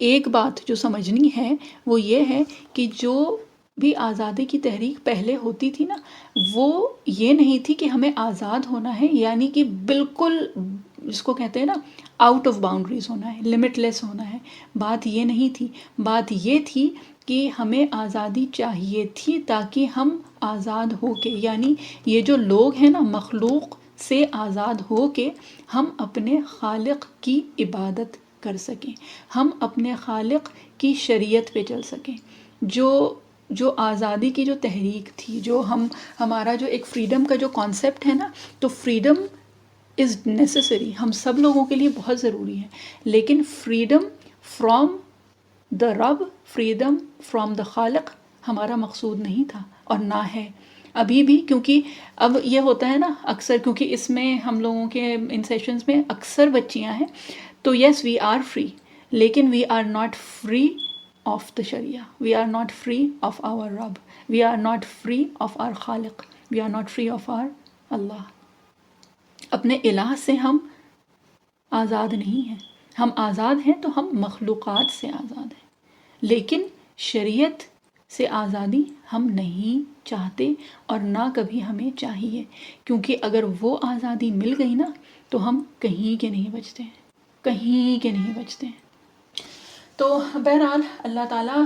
ایک بات جو سمجھنی ہے وہ یہ ہے کہ جو بھی آزادی کی تحریک پہلے ہوتی تھی نا، وہ یہ نہیں تھی کہ ہمیں آزاد ہونا ہے، یعنی کہ بالکل جس کو کہتے ہیں نا آؤٹ آف باؤنڈریز ہونا ہے، لمٹ لیس ہونا ہے. بات یہ نہیں تھی. بات یہ تھی کہ ہمیں آزادی چاہیے تھی تاکہ ہم آزاد ہو کے، یعنی یہ جو لوگ ہیں نا، مخلوق سے آزاد ہو کے ہم اپنے خالق کی عبادت کر سکیں، ہم اپنے خالق کی شریعت پہ چل سکیں. جو آزادی کی جو تحریک تھی، جو ہمارا جو ایک فریڈم کا جو کانسیپٹ ہے نا، تو فریڈم از نیسیسری، ہم سب لوگوں کے لیے بہت ضروری ہے. لیکن فریڈم فرام دا رب، فریڈم فرام دا خالق ہمارا مقصود نہیں تھا، اور نہ ہے ابھی بھی. کیونکہ اب یہ ہوتا ہے نا اکثر، کیونکہ اس میں ہم لوگوں کے ان سیشنز میں اکثر بچیاں ہیں، تو یس وی آر فری، لیکن we are not free of the شریعہ، we are not free of our رب، we are not free of our خالق، we are not free of our اللہ. اپنے الہ سے ہم آزاد نہیں ہیں. ہم آزاد ہیں تو ہم مخلوقات سے آزاد ہیں، لیکن شریعت سے آزادی ہم نہیں چاہتے اور نہ کبھی ہمیں چاہیے، کیونکہ اگر وہ آزادی مل گئی نا تو ہم کہیں کے نہیں بچتے ہیں، کہیں کے نہیں بچتے ہیں. تو بہرحال اللہ تعالیٰ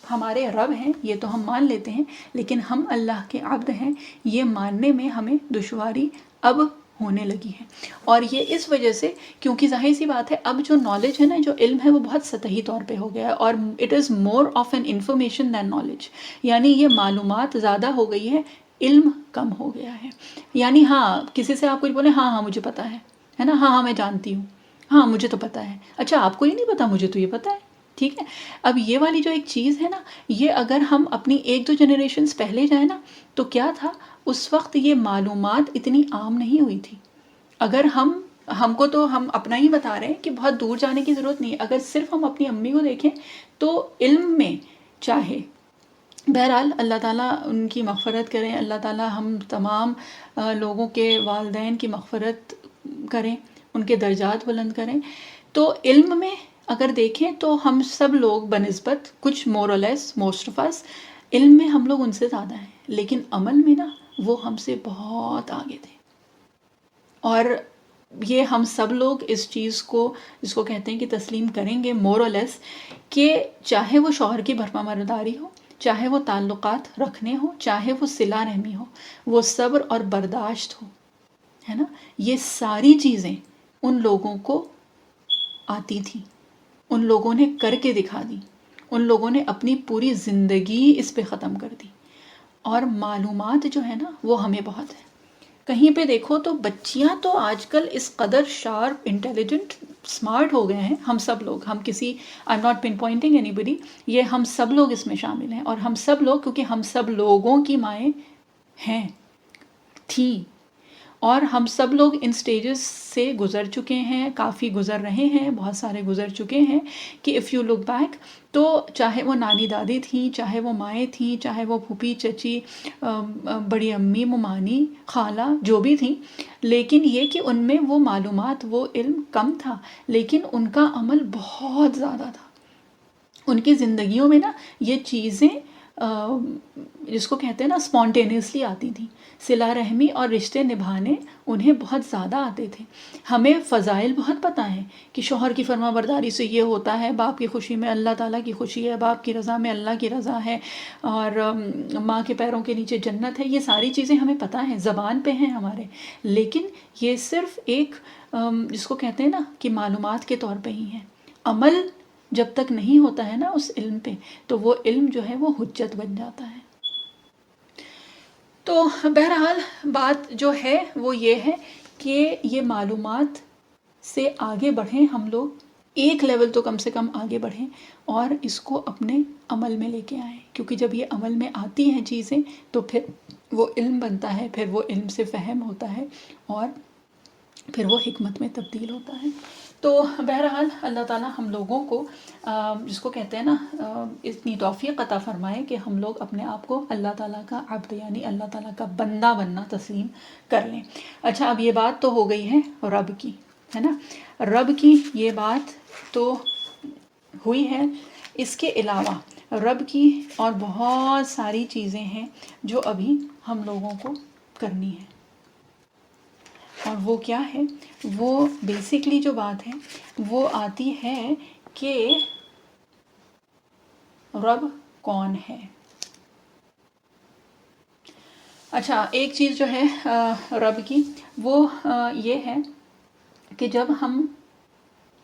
ہمارے رب ہیں یہ تو ہم مان لیتے ہیں، لیکن ہم اللہ کے عبد ہیں یہ ماننے میں ہمیں دشواری اب ہونے لگی ہے. اور یہ اس وجہ سے کیونکہ ظاہر سی بات ہے اب جو نالج ہے نا، جو علم ہے، وہ بہت سطحی طور پہ ہو گیا ہے، اور it is more of an information than knowledge. یعنی یہ معلومات زیادہ ہو گئی ہے، علم کم ہو گیا ہے. یعنی ہاں کسی سے آپ کچھ بولیں، ہاں ہاں مجھے پتہ ہے نا، ہاں ہاں میں جانتی ہوں، ہاں مجھے تو پتہ ہے، اچھا آپ کو یہ نہیں پتہ، مجھے تو یہ پتہ ہے. ٹھیک ہے. اب یہ والی جو ایک چیز ہے نا، یہ اگر ہم اپنی ایک دو جنریشنز پہلے جائیں نا تو کیا تھا، اس وقت یہ معلومات اتنی عام نہیں ہوئی تھی. اگر ہم کو تو ہم اپنا ہی بتا رہے ہیں کہ بہت دور جانے کی ضرورت نہیں ہے. اگر صرف ہم اپنی امی کو دیکھیں تو علم میں چاہے، بہرحال اللہ تعالیٰ ان کی مغفرت کریں، اللہ تعالیٰ ہم تمام لوگوں کے والدین کی مغفرت کریں، ان کے درجات بلند کریں. تو علم میں اگر دیکھیں تو ہم سب لوگ بنسبت کچھ مور اور لیس، موسٹ آف اس، علم میں ہم لوگ ان سے زیادہ ہیں، لیکن عمل میں نا وہ ہم سے بہت آگے تھے. اور یہ ہم سب لوگ اس چیز کو، جس کو کہتے ہیں کہ تسلیم کریں گے مور اور لیس، کہ چاہے وہ شوہر کی بھرما برداری ہو، چاہے وہ تعلقات رکھنے ہو، چاہے وہ صلہ رحمی ہو، وہ صبر اور برداشت ہو، ہے نا، یہ ساری چیزیں ان لوگوں کو آتی تھیں، ان لوگوں نے کر کے دکھا دی، ان لوگوں نے اپنی پوری زندگی اس پہ ختم کر دی. اور معلومات جو ہے نا وہ ہمیں بہت ہے. کہیں پہ دیکھو تو بچیاں تو آج کل اس قدر شارپ، انٹیلیجنٹ، اسمارٹ ہو گئے ہیں. ہم سب لوگ، ہم کسی، I am not pinpointing anybody, یہ ہم سب لوگ اس میں شامل ہیں. اور ہم سب لوگ، کیونکہ ہم سب لوگوں کی مائیں ہیں، تھیں، اور ہم سب لوگ ان سٹیجز سے گزر چکے ہیں، کافی گزر رہے ہیں، بہت سارے گزر چکے ہیں، کہ اف یو لک بیک تو چاہے وہ نانی دادی تھیں، چاہے وہ مائیں تھیں، چاہے وہ پھوپھی چچی، بڑی امی، ممانی، خالہ، جو بھی تھیں، لیکن یہ کہ ان میں وہ معلومات، وہ علم کم تھا، لیکن ان کا عمل بہت زیادہ تھا. ان کی زندگیوں میں نا یہ چیزیں جس کو کہتے ہیں نا اسپونٹینیسلی آتی تھیں. صلہ رحمی اور رشتے نبھانے انہیں بہت زیادہ آتے تھے. ہمیں فضائل بہت پتہ ہیں کہ شوہر کی فرما برداری سے یہ ہوتا ہے، باپ کی خوشی میں اللہ تعالیٰ کی خوشی ہے، باپ کی رضا میں اللہ کی رضا ہے، اور ماں کے پیروں کے نیچے جنت ہے. یہ ساری چیزیں ہمیں پتہ ہیں، زبان پہ ہیں ہمارے، لیکن یہ صرف ایک جس کو کہتے ہیں نا کہ معلومات کے طور پہ ہی ہیں. عمل جب تک نہیں ہوتا ہے نا اس علم پہ، تو وہ علم جو ہے وہ حجت بن جاتا ہے. تو بہرحال بات جو ہے وہ یہ ہے کہ یہ معلومات سے آگے بڑھیں ہم لوگ، ایک لیول تو کم سے کم آگے بڑھیں، اور اس کو اپنے عمل میں لے کے آئیں. کیونکہ جب یہ عمل میں آتی ہیں چیزیں تو پھر وہ علم بنتا ہے، پھر وہ علم سے فہم ہوتا ہے، اور پھر وہ حکمت میں تبدیل ہوتا ہے. تو بہرحال اللہ تعالیٰ ہم لوگوں کو جس کو کہتے ہیں نا اتنی توفیق عطا فرمائے کہ ہم لوگ اپنے آپ کو اللہ تعالیٰ کا عبد، یعنی اللہ تعالیٰ کا بندہ بننا تسلیم کر لیں. اچھا، اب یہ بات تو ہو گئی ہے رب کی، ہے نا، رب کی یہ بات تو ہوئی ہے. اس کے علاوہ رب کی اور بہت ساری چیزیں ہیں جو ابھی ہم لوگوں کو کرنی ہے. اور وہ کیا ہے؟ وہ بیسکلی جو بات ہے وہ آتی ہے کہ رب کون ہے. اچھا، ایک چیز جو ہے رب کی وہ یہ ہے کہ جب ہم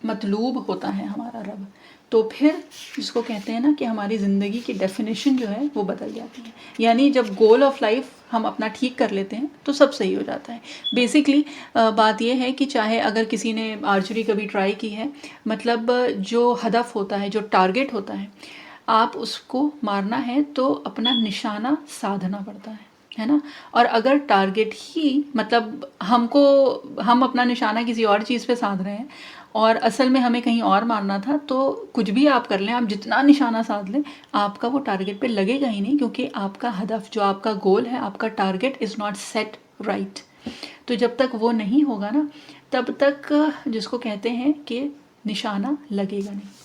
مطلوب ہوتا ہے ہمارا رب، تو پھر جس کو کہتے ہیں نا کہ ہماری زندگی کی ڈیفینیشن جو ہے وہ بدل جاتی ہے. یعنی جب گول آف لائف ہم اپنا ٹھیک کر لیتے ہیں تو سب صحیح ہو جاتا ہے. بیسکلی بات یہ ہے کہ چاہے اگر کسی نے آرچری کبھی ٹرائی کی ہے، مطلب جو ہدف ہوتا ہے، جو ٹارگٹ ہوتا ہے، آپ اس کو مارنا ہے تو اپنا نشانہ سادھنا پڑتا ہے نا. اور اگر ٹارگٹ ہی، مطلب ہم اپنا نشانہ کسی اور چیز پہ سادھ رہے ہیں اور اصل میں ہمیں کہیں اور مارنا تھا، تو کچھ بھی آپ کر لیں، آپ جتنا نشانہ ساتھ لیں، آپ کا وہ ٹارگٹ پہ لگے گا ہی نہیں، کیونکہ آپ کا ہدف، جو آپ کا گول ہے، آپ کا target is not set right. تو جب تک وہ نہیں ہوگا نا، تب تک جس کو کہتے ہیں کہ نشانہ لگے گا نہیں.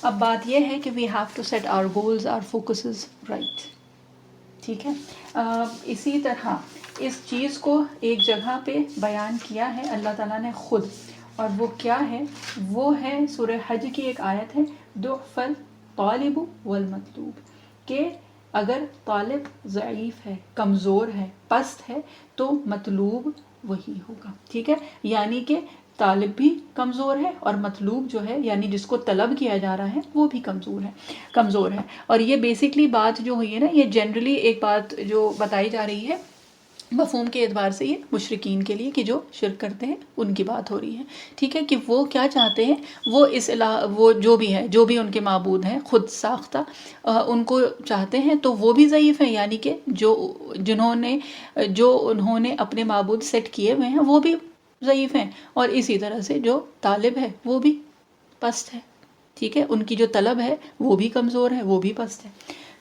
اب بات یہ ہے کہ we have to set our goals, our focuses right. ٹھیک ہے. اسی طرح اس چیز کو ایک جگہ پہ بیان کیا ہے اللہ تعالیٰ نے خود، اور وہ کیا ہے؟ وہ ہے سورہ حج کی ایک آیت ہے، ضعف الطالب والمطلوب، کہ اگر طالب ضعیف ہے، کمزور ہے، پست ہے، تو مطلوب وہی ہوگا. ٹھیک ہے. یعنی کہ طالب بھی کمزور ہے، اور مطلوب جو ہے، یعنی جس کو طلب کیا جا رہا ہے، وہ بھی کمزور ہے. اور یہ بیسکلی بات جو ہوئی ہے نا، یہ جنرلی ایک بات جو بتائی جا رہی ہے مفہوم کے اعتبار سے، یہ مشرکین کے لیے، کہ جو شرک کرتے ہیں ان کی بات ہو رہی ہے. ٹھیک ہے. کہ وہ کیا چاہتے ہیں، وہ جو بھی ہے، جو بھی ان کے معبود ہیں خود ساختہ، ان کو چاہتے ہیں، تو وہ بھی ضعیف ہیں. یعنی کہ جو انہوں نے اپنے معبود سیٹ کیے ہوئے ہیں، وہ بھی ضعیف ہیں. اور اسی طرح سے جو طالب ہے وہ بھی پست ہے. ٹھیک ہے. ان کی جو طلب ہے وہ بھی کمزور ہے، وہ بھی پست ہے.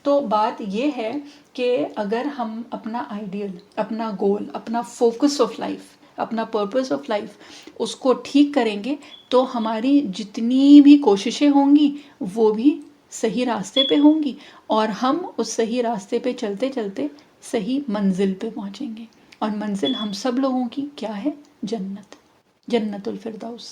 تو بات یہ ہے کہ اگر ہم اپنا آئیڈیل، اپنا گول، اپنا فوکس آف لائف، اپنا پرپس آف لائف، اس کو ٹھیک کریں گے، تو ہماری جتنی بھی کوششیں ہوں گی وہ بھی صحیح راستے پہ ہوں گی، اور ہم اس صحیح راستے پہ چلتے چلتے صحیح منزل پہ پہنچیں گے. اور منزل ہم سب لوگوں کی کیا ہے؟ جنت الفردوس.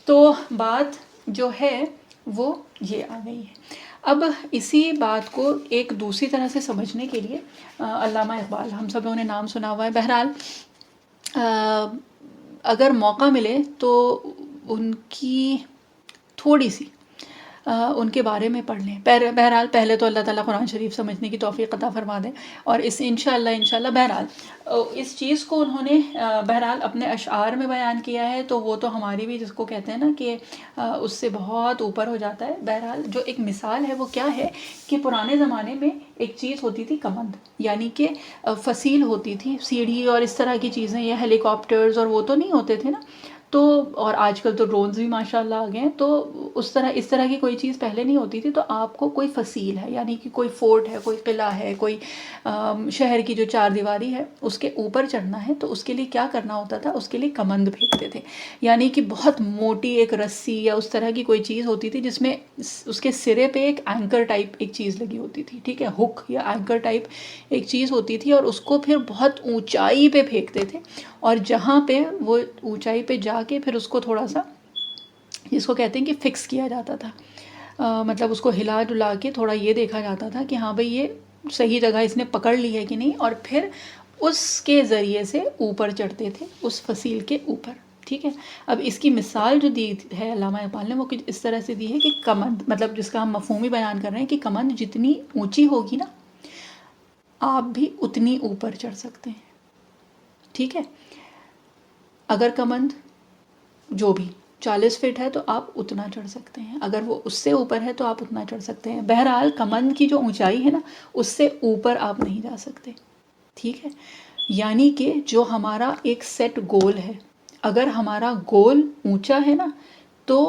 تو بات جو ہے وہ یہ آ گئی ہے. اب اسی بات کو ایک دوسری طرح سے سمجھنے کے لیے علامہ اقبال، ہم سب لوگوں نے نام سنا ہوا ہے، بہرحال اگر موقع ملے تو ان کی تھوڑی سی ان کے بارے میں پڑھ لیں. بہرحال پہلے تو اللہ تعالیٰ قرآن شریف سمجھنے کی توفیق عطا فرما دیں، اور اس انشاءاللہ بہرحال اس چیز کو انہوں نے بہرحال اپنے اشعار میں بیان کیا ہے، تو وہ تو ہماری بھی، جس کو کہتے ہیں نا کہ اس سے بہت اوپر ہو جاتا ہے. بہرحال جو ایک مثال ہے وہ کیا ہے کہ پرانے زمانے میں ایک چیز ہوتی تھی کمند، یعنی کہ فصیل ہوتی تھی، سیڑھی اور اس طرح کی چیزیں، یا ہیلی کاپٹرز اور وہ تو نہیں ہوتے تھے نا. تو اور آج کل تو ڈرونز بھی ماشاء اللہ آ گئے ہیں. تو اس طرح کی کوئی چیز پہلے نہیں ہوتی تھی. تو آپ کو کوئی فصیل ہے، یعنی کہ کوئی فورٹ ہے، کوئی قلعہ ہے، کوئی شہر کی جو چار دیواری ہے، اس کے اوپر چڑھنا ہے، تو اس کے لیے کیا کرنا ہوتا تھا؟ اس کے لیے کمند پھینکتے تھے. یعنی کہ بہت موٹی ایک رسی یا اس طرح کی کوئی چیز ہوتی تھی، جس میں اس کے سرے پہ ایک اینکر ٹائپ ایک چیز لگی ہوتی تھی. ٹھیک ہے. ہک یا اینکر ٹائپ ایک چیز ہوتی تھی، اور اس کو پھر بہت اونچائی پہ پھینکتے تھے، اور جہاں پہ وہ اونچائی پہ جا کے پھر اس کو تھوڑا سا، جس کو کہتے ہیں کہ فکس کیا جاتا تھا، مطلب اس کو ہلا ڈلا کے تھوڑا یہ دیکھا جاتا تھا کہ ہاں بھئی یہ صحیح جگہ اس نے پکڑ لی ہے کہ نہیں، اور پھر اس کے ذریعے سے اوپر چڑھتے تھے اس فصیل کے اوپر. ٹھیک ہے. اب اس کی مثال جو دی ہے علامہ اقبال نے، وہ اس طرح سے دی ہے کہ کمند، مطلب جس کا ہم مفہومی بیان کر رہے ہیں، کہ کمند جتنی اونچی ہوگی نا، آپ بھی اتنی اوپر چڑھ سکتے ہیں. ٹھیک ہے. اگر کمند جو بھی 40 فٹ ہے تو آپ اتنا چڑھ سکتے ہیں، اگر وہ اس سے اوپر ہے تو آپ اتنا چڑھ سکتے ہیں. بہرحال کمند کی جو اونچائی ہے نا، اس سے اوپر آپ نہیں جا سکتے. ٹھیک ہے. یعنی کہ جو ہمارا ایک سیٹ گول ہے، اگر ہمارا گول اونچا ہے نا، تو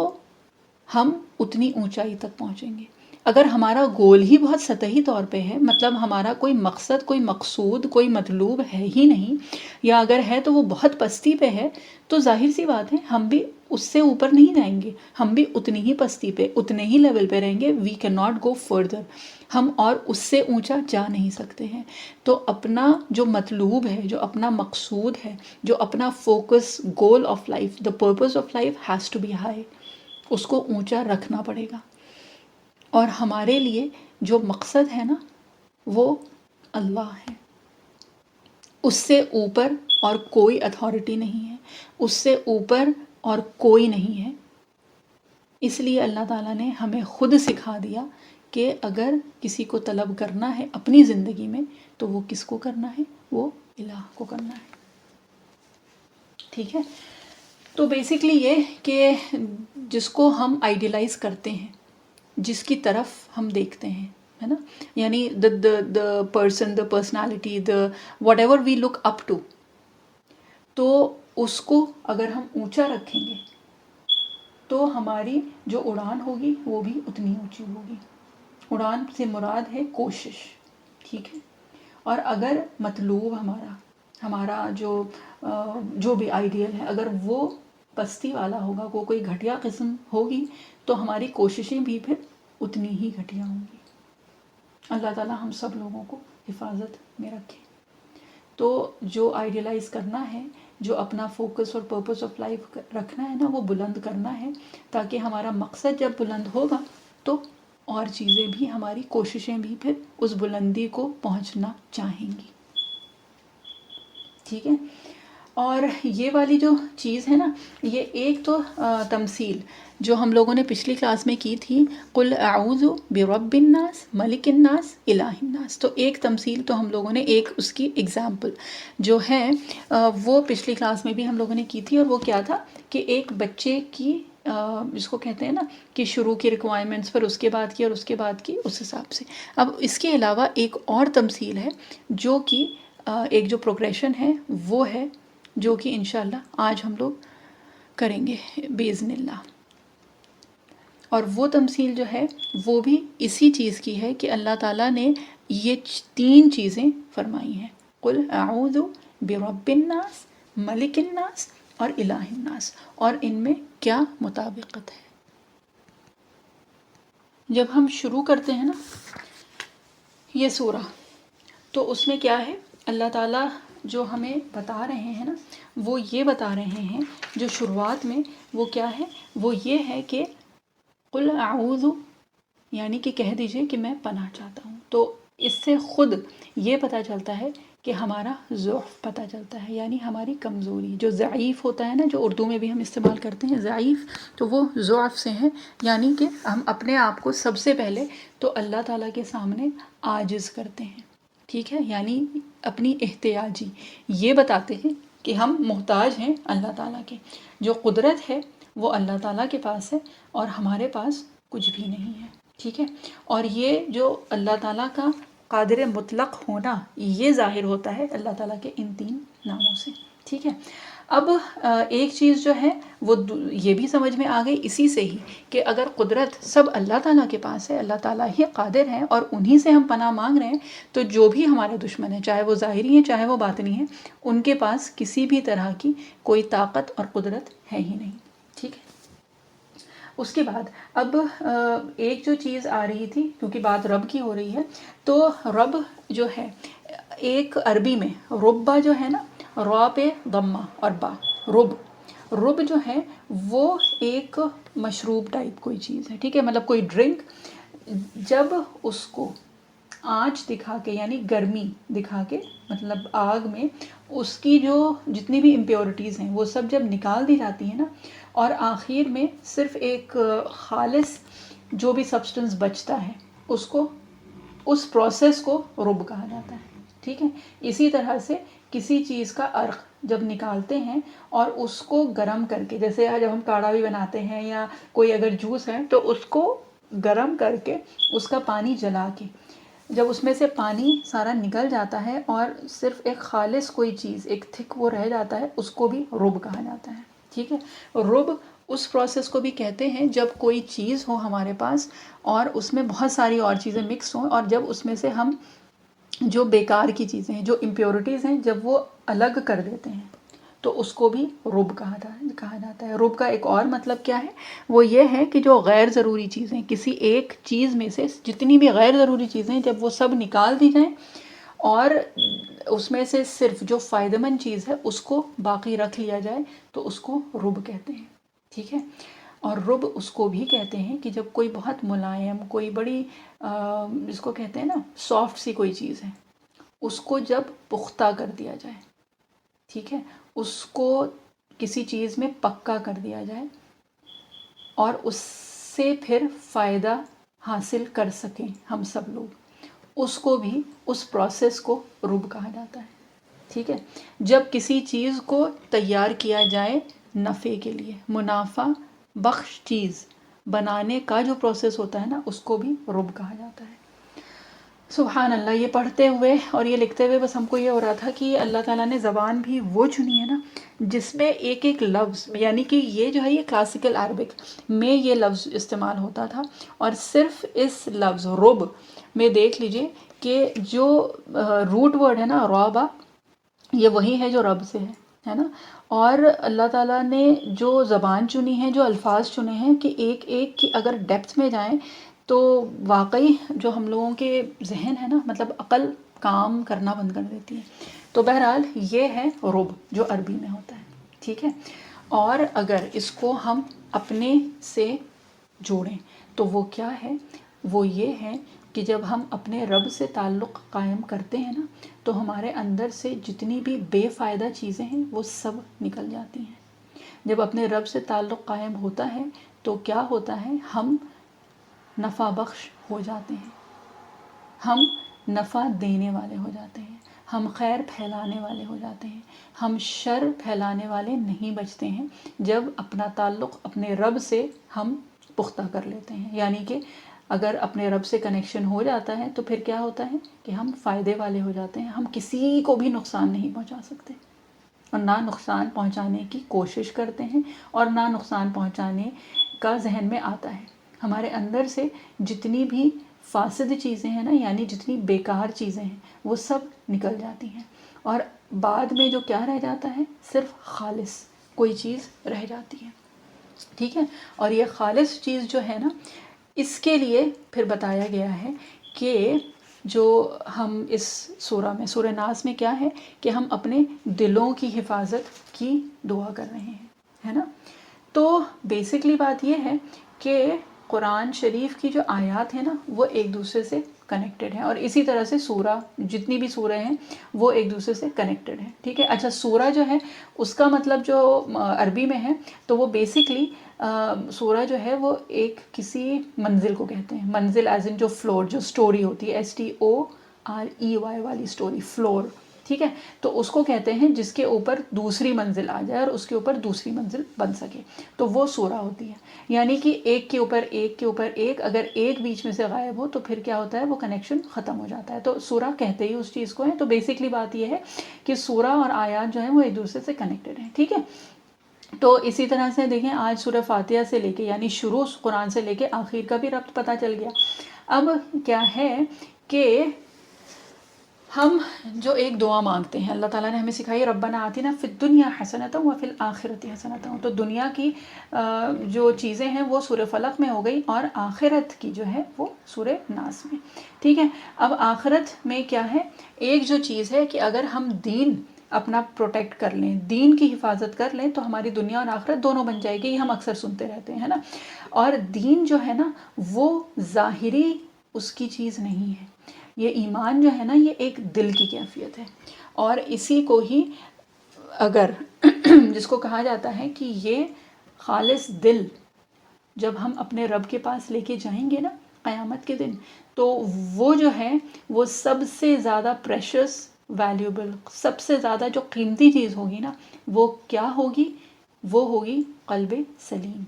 ہم اتنی اونچائی تک پہنچیں گے. اگر ہمارا گول ہی بہت سطحی طور پہ ہے، مطلب ہمارا کوئی مقصد، کوئی مقصود، کوئی مطلوب ہے ہی نہیں، یا اگر ہے تو وہ بہت پستی پہ ہے، تو ظاہر سی بات ہے ہم بھی اس سے اوپر نہیں جائیں گے، ہم بھی اتنی ہی پستی پہ، اتنے ہی لیول پہ رہیں گے. We can not go further, ہم اور اس سے اونچا جا نہیں سکتے ہیں. تو اپنا جو مطلوب ہے، جو اپنا مقصود ہے، جو اپنا focus, goal of life, the purpose of life has to be high, اس کو اونچا رکھنا پڑے گا. اور ہمارے لیے جو مقصد ہے نا، وہ اللہ ہے. اس سے اوپر اور کوئی اتھارٹی نہیں ہے، اس سے اوپر اور کوئی نہیں ہے. اس لیے اللہ تعالیٰ نے ہمیں خود سکھا دیا کہ اگر کسی کو طلب کرنا ہے اپنی زندگی میں، تو وہ کس کو کرنا ہے؟ وہ الہ کو کرنا ہے. ٹھیک ہے. تو بیسکلی یہ کہ جس کو ہم آئیڈیلائز کرتے ہیں، جس کی طرف ہم دیکھتے ہیں، ہے نا، یعنی the person, the personality, the whatever we look up to، تو اس کو اگر ہم اونچا رکھیں گے تو ہماری جو اڑان ہوگی وہ بھی اتنی اونچی ہوگی. اڑان سے مراد ہے کوشش. ٹھیک ہے. اور اگر مطلوب ہمارا جو بھی آئیڈیل ہے اگر وہ پستی والا ہوگا، وہ کوئی گھٹیا قسم ہوگی، تو ہماری کوششیں بھی پھر اتنی ہی گھٹیا ہوں گی. اللہ تعالیٰ ہم سب لوگوں کو حفاظت میں رکھے. تو جو آئیڈیلائز کرنا ہے، جو اپنا فوکس اور پرپس آف لائف رکھنا ہے نا، وہ بلند کرنا ہے، تاکہ ہمارا مقصد جب بلند ہوگا تو اور چیزیں بھی، ہماری کوششیں بھی پھر اس بلندی کو پہنچنا چاہیں گی. ٹھیک ہے. اور یہ والی جو چیز ہے نا، یہ ایک تو تمثیل جو ہم لوگوں نے پچھلی کلاس میں کی تھی، قل اعوذ برب الناس ملک الناس الہ الناس. تو ایک تمثیل تو ہم لوگوں نے، ایک اس کی اگزامپل جو ہے وہ پچھلی کلاس میں بھی ہم لوگوں نے کی تھی. اور وہ کیا تھا کہ ایک بچے کی جس کو کہتے ہیں نا کہ شروع کی ریکوائرمنٹس پر اس کے بعد کی اور اس کے بعد کی، اس حساب سے. اب اس کے علاوہ ایک اور تمثیل ہے جو کہ ایک جو پروگریشن ہے وہ ہے، جو کہ انشاءاللہ آج ہم لوگ کریں گے باذن اللہ. اور وہ تمثیل جو ہے وہ بھی اسی چیز کی ہے کہ اللہ تعالیٰ نے یہ 3 چیزیں فرمائی ہیں، قل اعوذ برب الناس ملک الناس اور الہ الناس. اور ان میں کیا مطابقت ہے. جب ہم شروع کرتے ہیں نا یہ سورہ، تو اس میں کیا ہے، اللہ تعالیٰ جو ہمیں بتا رہے ہیں نا، وہ یہ بتا رہے ہیں جو شروعات میں، وہ کیا ہے، وہ یہ ہے کہ قل اعوذ، یعنی کہ کہہ دیجئے کہ میں پناہ چاہتا ہوں. تو اس سے خود یہ پتہ چلتا ہے کہ ہمارا ضعف پتہ چلتا ہے، یعنی ہماری کمزوری. جو ضعیف ہوتا ہے نا، جو اردو میں بھی ہم استعمال کرتے ہیں ضعیف، تو وہ ضعف سے ہیں، یعنی کہ ہم اپنے آپ کو سب سے پہلے تو اللہ تعالیٰ کے سامنے عاجز کرتے ہیں. ٹھیک ہے. یعنی اپنی احتیاجی یہ بتاتے ہیں کہ ہم محتاج ہیں اللہ تعالیٰ کے. جو قدرت ہے وہ اللہ تعالیٰ کے پاس ہے اور ہمارے پاس کچھ بھی نہیں ہے. ٹھیک ہے. اور یہ جو اللہ تعالیٰ کا قادر مطلق ہونا، یہ ظاہر ہوتا ہے اللہ تعالیٰ کے ان 3 ناموں سے. ٹھیک ہے. اب ایک چیز جو ہے وہ یہ بھی سمجھ میں آ گئی اسی سے ہی کہ اگر قدرت سب اللہ تعالیٰ کے پاس ہے، اللہ تعالیٰ ہی قادر ہیں اور انہی سے ہم پناہ مانگ رہے ہیں، تو جو بھی ہمارے دشمن ہیں، چاہے وہ ظاہری ہیں چاہے وہ باطنی ہیں، ان کے پاس کسی بھی طرح کی کوئی طاقت اور قدرت ہے ہی نہیں. ٹھیک ہے. اس کے بعد اب ایک جو چیز آ رہی تھی، کیونکہ بات رب کی ہو رہی ہے، تو رب جو ہے ایک عربی میں ربا جو ہے نا، را پہ ضمہ اور با، رب جو ہے وہ ایک مشروب ٹائپ کوئی چیز ہے. ٹھیک ہے. مطلب کوئی ڈرنک جب اس کو آنچ دکھا کے، یعنی گرمی دکھا کے، مطلب آگ میں اس کی جو جتنی بھی امپیورٹیز ہیں وہ سب جب نکال دی جاتی ہیں نا، اور آخر میں صرف ایک خالص جو بھی سبسٹنس بچتا ہے، اس پروسیس کو رب کہا جاتا ہے. ٹھیک ہے. اسی طرح سے کسی چیز کا عرق جب نکالتے ہیں اور اس کو گرم کر کے، جیسے جب ہم کاڑھا بھی بناتے ہیں یا کوئی اگر جوس ہے تو اس کو گرم کر کے اس کا پانی جلا کے، جب اس میں سے پانی سارا نکل جاتا ہے اور صرف ایک خالص کوئی چیز، ایک تھک وہ رہ جاتا ہے، اس کو بھی رب کہا جاتا ہے. ٹھیک ہے. رب اس پروسیس کو بھی کہتے ہیں جب کوئی چیز ہو ہمارے پاس اور اس میں بہت ساری اور چیزیں مکس ہوں، اور جب اس میں سے ہم جو بیکار کی چیزیں ہیں، جو امپیورٹیز ہیں، جب وہ الگ کر دیتے ہیں تو اس کو بھی رب کہا جاتا ہے. رب کا ایک اور مطلب کیا ہے، وہ یہ ہے کہ جو غیر ضروری چیزیں، کسی ایک چیز میں سے جتنی بھی غیر ضروری چیزیں، جب وہ سب نکال دی جائیں اور اس میں سے صرف جو فائدہ مند چیز ہے اس کو باقی رکھ لیا جائے، تو اس کو رب کہتے ہیں. ٹھیک ہے. اور رب اس کو بھی کہتے ہیں کہ جب کوئی بہت ملائم، کوئی بڑی جس کو کہتے ہیں نا سافٹ سی کوئی چیز ہے، اس کو جب پختہ کر دیا جائے. ٹھیک ہے. اس کو کسی چیز میں پکا کر دیا جائے اور اس سے پھر فائدہ حاصل کر سکیں ہم سب لوگ، اس کو بھی، اس پروسیس کو رب کہا جاتا ہے. ٹھیک ہے. جب کسی چیز کو تیار کیا جائے نفع کے لیے، منافع بخش چیز بنانے کا جو پروسیس ہوتا ہے نا، اس کو بھی رب کہا جاتا ہے. سبحان اللہ، یہ پڑھتے ہوئے اور یہ لکھتے ہوئے بس ہم کو یہ ہو رہا تھا کہ اللہ تعالیٰ نے زبان بھی وہ چنی ہے نا جس میں ایک ایک لفظ، یعنی کہ یہ جو ہے یہ کلاسیکل عربک میں یہ لفظ استعمال ہوتا تھا، اور صرف اس لفظ رب میں دیکھ لیجئے کہ جو روٹ ورڈ ہے نا رابا، یہ وہی ہے جو رب سے ہے نا. اور اللہ تعالیٰ نے جو زبان چنی ہے، جو الفاظ چنے ہیں کہ ایک ایک کی اگر ڈیپتھ میں جائیں تو واقعی جو ہم لوگوں کے ذہن ہے نا، مطلب عقل کام کرنا بند کر دیتی ہے. تو بہرحال یہ ہے رب جو عربی میں ہوتا ہے، ٹھیک ہے. اور اگر اس کو ہم اپنے سے جوڑیں تو وہ کیا ہے؟ وہ یہ ہے کہ جب ہم اپنے رب سے تعلق قائم کرتے ہیں نا تو ہمارے اندر سے جتنی بھی بے فائدہ چیزیں ہیں وہ سب نکل جاتی ہیں. جب اپنے رب سے تعلق قائم ہوتا ہے تو کیا ہوتا ہے؟ ہم نفع بخش ہو جاتے ہیں، ہم نفع دینے والے ہو جاتے ہیں، ہم خیر پھیلانے والے ہو جاتے ہیں، ہم شر پھیلانے والے نہیں بچتے ہیں جب اپنا تعلق اپنے رب سے ہم پختہ کر لیتے ہیں. یعنی کہ اگر اپنے رب سے کنیکشن ہو جاتا ہے تو پھر کیا ہوتا ہے کہ ہم فائدے والے ہو جاتے ہیں، ہم کسی کو بھی نقصان نہیں پہنچا سکتے اور نہ نقصان پہنچانے کی کوشش کرتے ہیں اور نہ نقصان پہنچانے کا ذہن میں آتا ہے. ہمارے اندر سے جتنی بھی فاسد چیزیں ہیں نا، یعنی جتنی بیکار چیزیں ہیں وہ سب نکل جاتی ہیں، اور بعد میں جو کیا رہ جاتا ہے؟ صرف خالص کوئی چیز رہ جاتی ہے، ٹھیک ہے. اور یہ خالص چیز جو ہے نا، اس کے لیے پھر بتایا گیا ہے کہ جو ہم اس سورہ میں، سورہ ناس میں کیا ہے کہ ہم اپنے دلوں کی حفاظت کی دعا کر رہے ہیں، ہے نا. تو بیسکلی بات یہ ہے کہ قرآن شریف کی جو آیات ہیں نا وہ ایک دوسرے سے کنیکٹڈ ہیں، اور اسی طرح سے سورہ، جتنی بھی سورہ ہیں وہ ایک دوسرے سے کنیکٹڈ ہیں، ٹھیک ہے. اچھا، سورہ جو ہے اس کا مطلب جو عربی میں ہے تو وہ بیسکلی سورہ جو ہے وہ ایک کسی منزل کو کہتے ہیں. منزل ایز ان جو فلور، جو سٹوری ہوتی ہے STOREY والی سٹوری، فلور، ٹھیک ہے. تو اس کو کہتے ہیں جس کے اوپر دوسری منزل آ جائے اور اس کے اوپر دوسری منزل بن سکے تو وہ سورہ ہوتی ہے. یعنی کہ ایک کے اوپر ایک کے اوپر ایک، اگر ایک بیچ میں سے غائب ہو تو پھر کیا ہوتا ہے؟ وہ کنیکشن ختم ہو جاتا ہے. تو سورہ کہتے ہی اس چیز کو ہے. تو بیسکلی بات یہ ہے کہ سورہ اور آیات جو ہیں وہ ایک دوسرے سے کنیکٹڈ ہیں، ٹھیک ہے. تو اسی طرح سے دیکھیں آج سورہ فاتحہ سے لے کے، یعنی شروع قرآن سے لے کے آخر کا بھی ربط پتہ چل گیا. اب کیا ہے کہ ہم جو ایک دعا مانگتے ہیں، اللہ تعالیٰ نے ہمیں سکھائی ربنا آتنا فی الدنیا حسنۃ وفی الآخرۃ حسنۃ. تو دنیا کی جو چیزیں ہیں وہ سورہ فلق میں ہو گئی، اور آخرت کی جو ہے وہ سورہ ناس میں، ٹھیک ہے. اب آخرت میں کیا ہے؟ ایک جو چیز ہے کہ اگر ہم دین اپنا پروٹیکٹ کر لیں، دین کی حفاظت کر لیں تو ہماری دنیا اور آخرت دونوں بن جائے گی. یہ ہم اکثر سنتے رہتے ہیں نا. اور دین جو ہے نا وہ ظاہری اس کی چیز نہیں ہے. یہ ایمان جو ہے نا یہ ایک دل کی کیفیت ہے، اور اسی کو ہی اگر جس کو کہا جاتا ہے کہ یہ خالص دل جب ہم اپنے رب کے پاس لے کے جائیں گے نا قیامت کے دن، تو وہ جو ہے وہ سب سے زیادہ پریشس، ویلیوبل، سب سے زیادہ جو قیمتی چیز ہوگی نا وہ کیا ہوگی؟ وہ ہوگی قلب سلیم.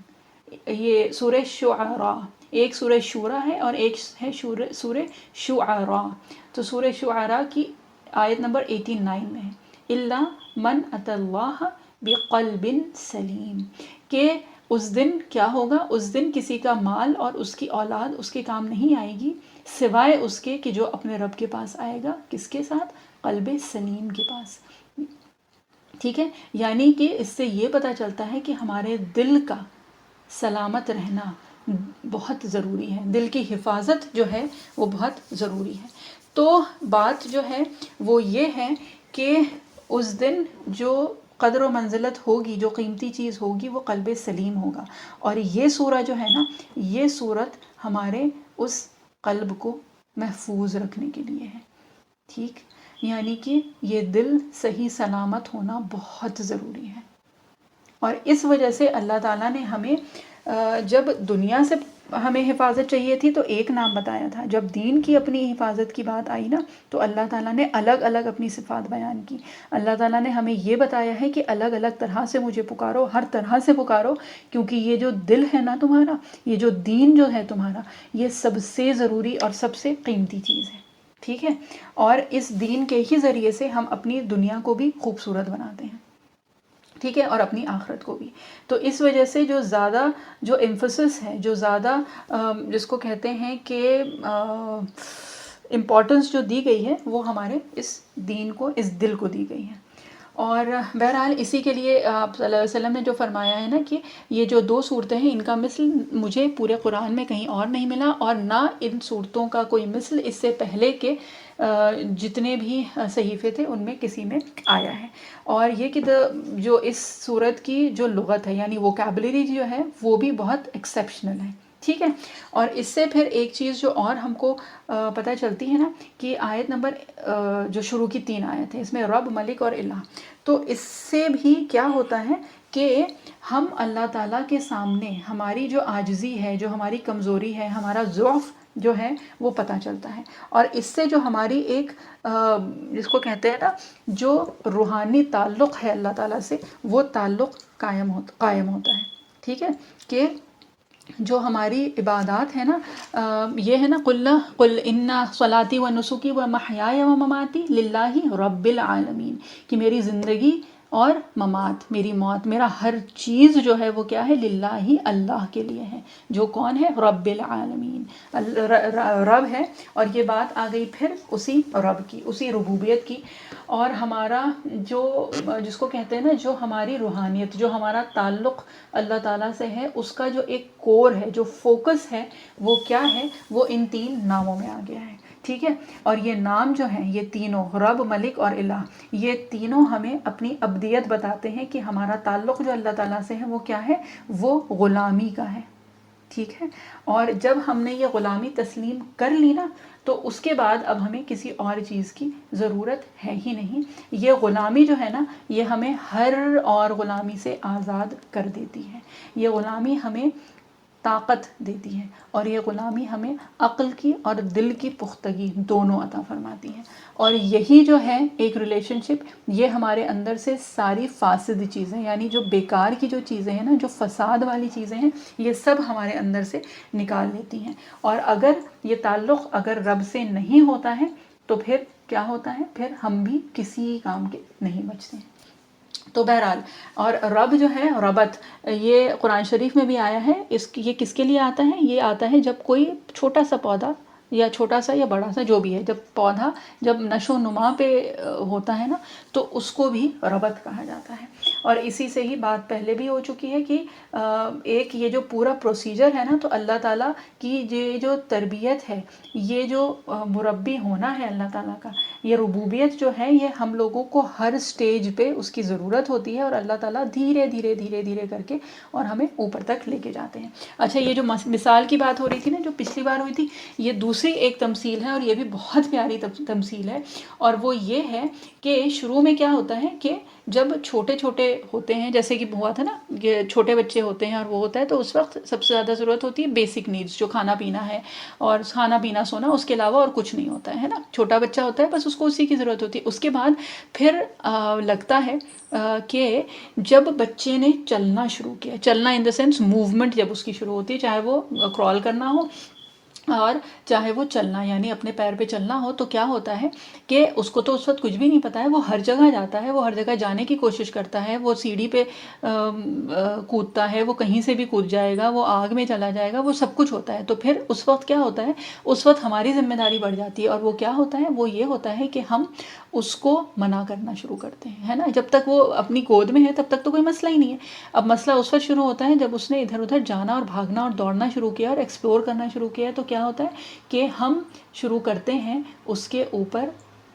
یہ سورہ شعراء، ایک سورہ شورى ہے اور ایک ہے سورہ شعراء. تو سورہ شعراء کی آیت نمبر 89 میں ہے الا من اتى اللہ بقلب سلیم، کہ اس دن کیا ہوگا؟ اس دن کسی کا مال اور اس کی اولاد اس کے کام نہیں آئے گی سوائے اس کے کہ جو اپنے رب کے پاس آئے گا. کس کے ساتھ؟ قلب سلیم کے پاس، ٹھیک ہے. یعنی کہ اس سے یہ پتہ چلتا ہے کہ ہمارے دل کا سلامت رہنا بہت ضروری ہے، دل کی حفاظت جو ہے وہ بہت ضروری ہے. تو بات جو ہے وہ یہ ہے کہ اس دن جو قدر و منزلت ہوگی، جو قیمتی چیز ہوگی وہ قلب سلیم ہوگا. اور یہ سورہ جو ہے نا، یہ سورت ہمارے اس قلب کو محفوظ رکھنے کے لیے ہے، ٹھیک. یعنی کہ یہ دل صحیح سلامت ہونا بہت ضروری ہے. اور اس وجہ سے اللہ تعالیٰ نے ہمیں جب دنیا سے ہمیں حفاظت چاہیے تھی تو ایک نام بتایا تھا، جب دین کی اپنی حفاظت کی بات آئی نا تو اللہ تعالیٰ نے الگ الگ اپنی صفات بیان کی. اللہ تعالیٰ نے ہمیں یہ بتایا ہے کہ الگ الگ طرح سے مجھے پکارو، ہر طرح سے پکارو، کیونکہ یہ جو دل ہے نا تمہارا، یہ جو دین جو ہے تمہارا، یہ سب سے ضروری اور سب سے قیمتی چیز ہے، ٹھیک ہے، اور اس دین کے ہی ذریعے سے ہم اپنی دنیا کو بھی خوبصورت بناتے ہیں، ٹھیک ہے، اور اپنی آخرت کو بھی. تو اس وجہ سے جو زیادہ جو ایمفسس ہے، جو زیادہ جس کو کہتے ہیں کہ امپورٹنس جو دی گئی ہے، وہ ہمارے اس دین کو، اس دل کو دی گئی ہے. اور بہرحال اسی کے لیے آپ صلی اللہ علیہ وسلم نے جو فرمایا ہے نا کہ یہ جو 2 صورتیں ہیں، ان کا مثل مجھے پورے قرآن میں کہیں اور نہیں ملا، اور نہ ان صورتوں کا کوئی مثل اس سے پہلے کے جتنے بھی صحیفے تھے ان میں کسی میں آیا ہے. اور یہ کہ جو اس صورت کی جو لغت ہے، یعنی ووکیبلری جو ہے، وہ بھی بہت ایکسیپشنل ہے. ٹھیک ہے. اور اس سے پھر ایک چیز جو اور ہم کو پتہ چلتی ہے نا کہ آیت نمبر جو شروع کی 3 آیت ہے، اس میں رب، ملک اور الہ، تو اس سے بھی کیا ہوتا ہے کہ ہم اللہ تعالیٰ کے سامنے ہماری جو عاجزی ہے، جو ہماری کمزوری ہے، ہمارا ضعف جو ہے وہ پتہ چلتا ہے. اور اس سے جو ہماری ایک جس کو کہتے ہیں نا جو روحانی تعلق ہے اللہ تعالیٰ سے، وہ تعلق قائم ہوتا ہے. ٹھیک ہے. کہ جو ہماری عبادات ہے نا، یہ ہے نا قل ان صلاتی و نسکی و محیای و مماتی للہ رب العالمین، کہ میری زندگی اور ممات، میری موت، میرا ہر چیز جو ہے وہ کیا ہے، للہ، اللہ کے لیے ہے، جو کون ہے، رب العالمین، رب ہے. اور یہ بات آ گئی پھر اسی رب کی، اسی ربوبیت کی. اور ہمارا جو جس کو کہتے ہیں نا جو ہماری روحانیت، جو ہمارا تعلق اللہ تعالیٰ سے ہے، اس کا جو ایک کور ہے، جو فوکس ہے، وہ کیا ہے، وہ ان 3 ناموں میں آ گیا ہے. ٹھیک ہے. اور یہ نام جو ہیں، یہ تینوں، رب، ملک اور الہ، یہ تینوں ہمیں اپنی ابدیت بتاتے ہیں کہ ہمارا تعلق جو اللہ تعالیٰ سے ہے وہ کیا ہے، وہ غلامی کا ہے. ٹھیک ہے. اور جب ہم نے یہ غلامی تسلیم کر لی نا، تو اس کے بعد اب ہمیں کسی اور چیز کی ضرورت ہے ہی نہیں. یہ غلامی جو ہے نا، یہ ہمیں ہر اور غلامی سے آزاد کر دیتی ہے. یہ غلامی ہمیں طاقت دیتی ہے، اور یہ غلامی ہمیں عقل کی اور دل کی پختگی دونوں عطا فرماتی ہے. اور یہی جو ہے ایک ریلیشن شپ، یہ ہمارے اندر سے ساری فاسد چیزیں، یعنی جو بیکار کی جو چیزیں ہیں نا، جو فساد والی چیزیں ہیں، یہ سب ہمارے اندر سے نکال لیتی ہیں. اور اگر یہ تعلق اگر رب سے نہیں ہوتا ہے تو پھر کیا ہوتا ہے، پھر ہم بھی کسی کام کے نہیں بچتے ہیں. تو بہرحال، اور رب جو ہے، ربط، یہ قرآن شریف میں بھی آیا ہے. یہ کس کے لیے آتا ہے؟ یہ آتا ہے جب کوئی چھوٹا سا پودا، یا چھوٹا سا یا بڑا سا جو بھی ہے، جب پودا جب نشو و نما پہ ہوتا ہے نا، تو اس کو بھی ربط کہا جاتا ہے. اور اسی سے ہی بات پہلے بھی ہو چکی ہے کہ ایک یہ جو پورا پروسیجر ہے نا، تو اللہ تعالیٰ کی یہ جو تربیت ہے، یہ جو مربی ہونا ہے اللہ تعالیٰ کا، یہ ربوبیت جو ہے، یہ ہم لوگوں کو ہر سٹیج پہ اس کی ضرورت ہوتی ہے. اور اللہ تعالیٰ دھیرے دھیرے دھیرے دھیرے کر کے اور ہمیں اوپر تک لے کے جاتے ہیں. اچھا، یہ جو مثال کی بات ہو رہی تھی نا، جو پچھلی بار ہوئی تھی، یہ دوسری ایک تمثیل ہے، اور یہ بھی بہت پیاری تمثیل ہے. اور وہ یہ ہے کہ شروع میں کیا ہوتا ہے کہ جب چھوٹے چھوٹے ہوتے ہیں، جیسے کہ ہوا تھا نا کہ چھوٹے بچے ہوتے ہیں اور وہ ہوتا ہے، تو اس وقت سب سے زیادہ ضرورت ہوتی ہے بیسک نیڈس، جو کھانا پینا ہے، اور کھانا پینا سونا، اس کے علاوہ اور کچھ نہیں ہوتا ہے نا. چھوٹا بچہ ہوتا ہے، بس اس کو اسی کی ضرورت ہوتی ہے. اس کے بعد پھر لگتا ہے کہ جب بچے نے چلنا شروع کیا، چلنا ان دا سینس موومنٹ جب اس کی شروع ہوتی ہے، چاہے وہ کرال کرنا ہو اور چاہے وہ چلنا، یعنی اپنے پیر پہ چلنا ہو، تو کیا ہوتا ہے کہ اس کو تو اس وقت کچھ بھی نہیں پتا ہے. وہ ہر جگہ جاتا ہے، وہ ہر جگہ جانے کی کوشش کرتا ہے، وہ سیڑھی پہ کودتا ہے، وہ کہیں سے بھی کود جائے گا، وہ آگ میں چلا جائے گا، وہ سب کچھ ہوتا ہے. تو پھر اس وقت کیا ہوتا ہے، اس وقت ہماری ذمہ داری بڑھ جاتی ہے. اور وہ کیا ہوتا ہے، وہ یہ ہوتا ہے کہ ہم اس کو منع کرنا شروع کرتے ہیں، ہے نا. جب تک وہ اپنی گود میں ہے تب تک تو کوئی مسئلہ ہی نہیں ہے. اب مسئلہ اس وقت شروع ہوتا ہے جب اس نے ادھر ادھر جانا اور بھاگنا اور دوڑنا شروع کیا اور ایکسپلور کرنا شروع کیا. تو کیا ہوتا ہے کہ ہم شروع کرتے ہیں اس کے اوپر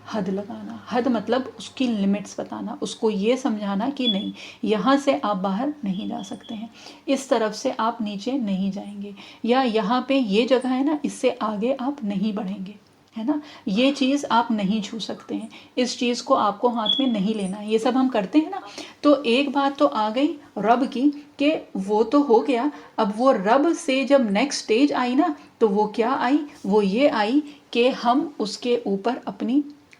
حد لگانا. حد مطلب اس کی لمٹس بتانا، اس کو یہ سمجھانا کہ نہیں، یہاں سے آپ باہر نہیں جا سکتے ہیں، اس طرف سے آپ نیچے نہیں جائیں گے، یا یہاں پہ یہ جگہ ہے نا، اس سے آگے آپ نہیں بڑھیں گے، ہے نا. یہ چیز آپ نہیں چھو سکتے ہیں، اس چیز کو آپ کو ہاتھ میں نہیں لینا ہے. یہ سب ہم کرتے ہیں نا. تو ایک بات تو آ گئی رب کی کہ وہ تو ہو گیا. اب وہ رب سے جب نیکسٹ سٹیج آئی نا، تو وہ کیا آئی، وہ یہ آئی کہ ہم اس کے اوپر اپنی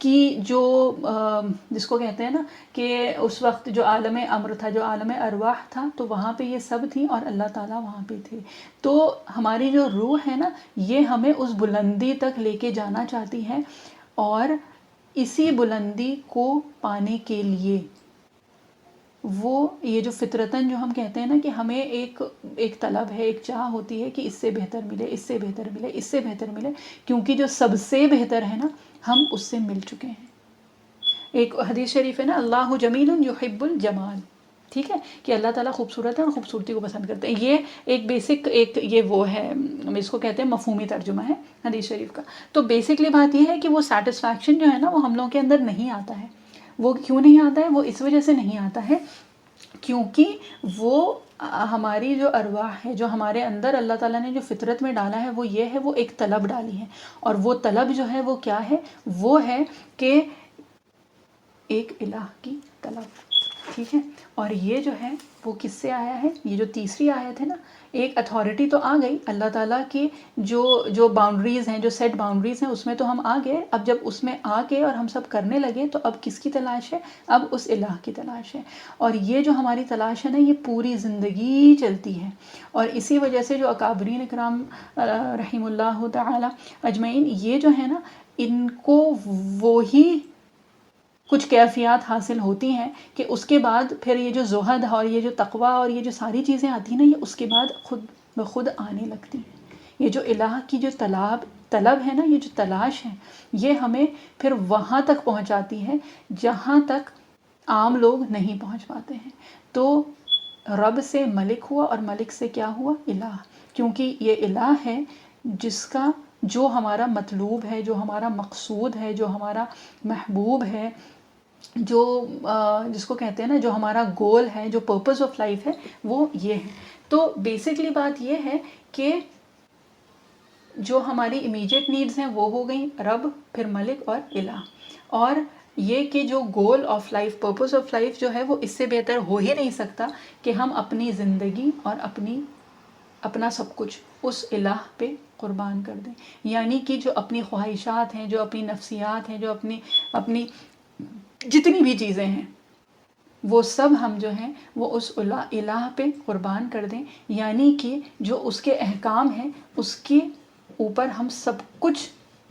کی جو جس کو کہتے ہیں نا کہ اس وقت جو عالم امر تھا، جو عالم ارواح تھا، تو وہاں پہ یہ سب تھیں اور اللہ تعالیٰ وہاں پہ تھے. تو ہماری جو روح ہے نا، یہ ہمیں اس بلندی تک لے کے جانا چاہتی ہے، اور اسی بلندی کو پانے کے لیے وہ یہ جو فطرتاً جو ہم کہتے ہیں نا کہ ہمیں ایک طلب ہے، ایک چاہ ہوتی ہے کہ اس سے بہتر ملے، اس سے بہتر ملے، اس سے بہتر ملے، کیونکہ جو سب سے بہتر ہے نا ہم اس سے مل چکے ہیں. ایک حدیث شریف ہے نا، اللہ جمیل یحب الجمال، ٹھیک ہے، کہ اللہ تعالیٰ خوبصورت ہے اور خوبصورتی کو پسند کرتے ہیں. یہ ایک بیسک یہ وہ ہے، اس کو کہتے ہیں مفہومی ترجمہ ہے حدیث شریف کا. تو بیسکلی بات یہ ہے کہ وہ سیٹسفیکشن جو ہے نا وہ ہم لوگوں کے اندر نہیں آتا ہے. وہ کیوں نہیں آتا ہے؟ وہ اس وجہ سے نہیں آتا ہے کیونکہ وہ ہماری جو ارواح ہے، جو ہمارے اندر اللہ تعالیٰ نے جو فطرت میں ڈالا ہے، وہ یہ ہے، وہ ایک طلب ڈالی ہے. اور وہ طلب جو ہے وہ کیا ہے؟ وہ ہے کہ ایک الہ کی طلب، ٹھیک ہے. اور یہ جو ہے وہ کس سے آیا ہے؟ یہ جو تیسری آیت ہے نا، ایک اتھارٹی تو آ گئی اللہ تعالیٰ کی، جو باؤنڈریز ہیں، جو سیٹ باؤنڈریز ہیں، اس میں تو ہم آ گئے. اب جب اس میں آ کے اور ہم سب کرنے لگے تو اب کس کی تلاش ہے؟ اب اس الہ کی تلاش ہے. اور یہ جو ہماری تلاش ہے نا، یہ پوری زندگی چلتی ہے. اور اسی وجہ سے جو اکابرین اکرام رحم اللہ تعالی اجمعین، یہ جو ہے نا، ان کو وہی کچھ کیفیات حاصل ہوتی ہیں کہ اس کے بعد پھر یہ جو زہد اور یہ جو تقویٰ اور یہ جو ساری چیزیں آتی ہیں نا، یہ اس کے بعد خود بخود آنے لگتی ہیں. یہ جو الہ کی جو طلب ہے نا، یہ جو تلاش ہے، یہ ہمیں پھر وہاں تک پہنچاتی ہے جہاں تک عام لوگ نہیں پہنچ پاتے ہیں. تو رب سے ملک ہوا، اور ملک سے کیا ہوا؟ الہ. کیونکہ یہ الہ ہے جو ہمارا مطلوب ہے، جو ہمارا مقصود ہے، جو ہمارا محبوب ہے، جو جس کو کہتے ہیں نا جو ہمارا گول ہے، جو پرپز آف لائف ہے، وہ یہ ہے. تو بیسکلی بات یہ ہے کہ جو ہماری امیجیٹ نیڈز ہیں وہ ہو گئیں رب، پھر ملک اور الہ. اور یہ کہ جو گول of life, purpose of life جو ہے، وہ اس سے بہتر ہو ہی نہیں سکتا کہ ہم اپنی زندگی اور اپنا سب کچھ اس الہ پہ قربان کر دیں. یعنی کہ جو اپنی خواہشات ہیں، جو اپنی نفسیات ہیں، جو اپنی جتنی بھی چیزیں ہیں، وہ سب ہم جو ہیں وہ اس الہ پہ قربان کر دیں. یعنی کہ جو اس کے احکام ہیں، اس کے اوپر ہم سب کچھ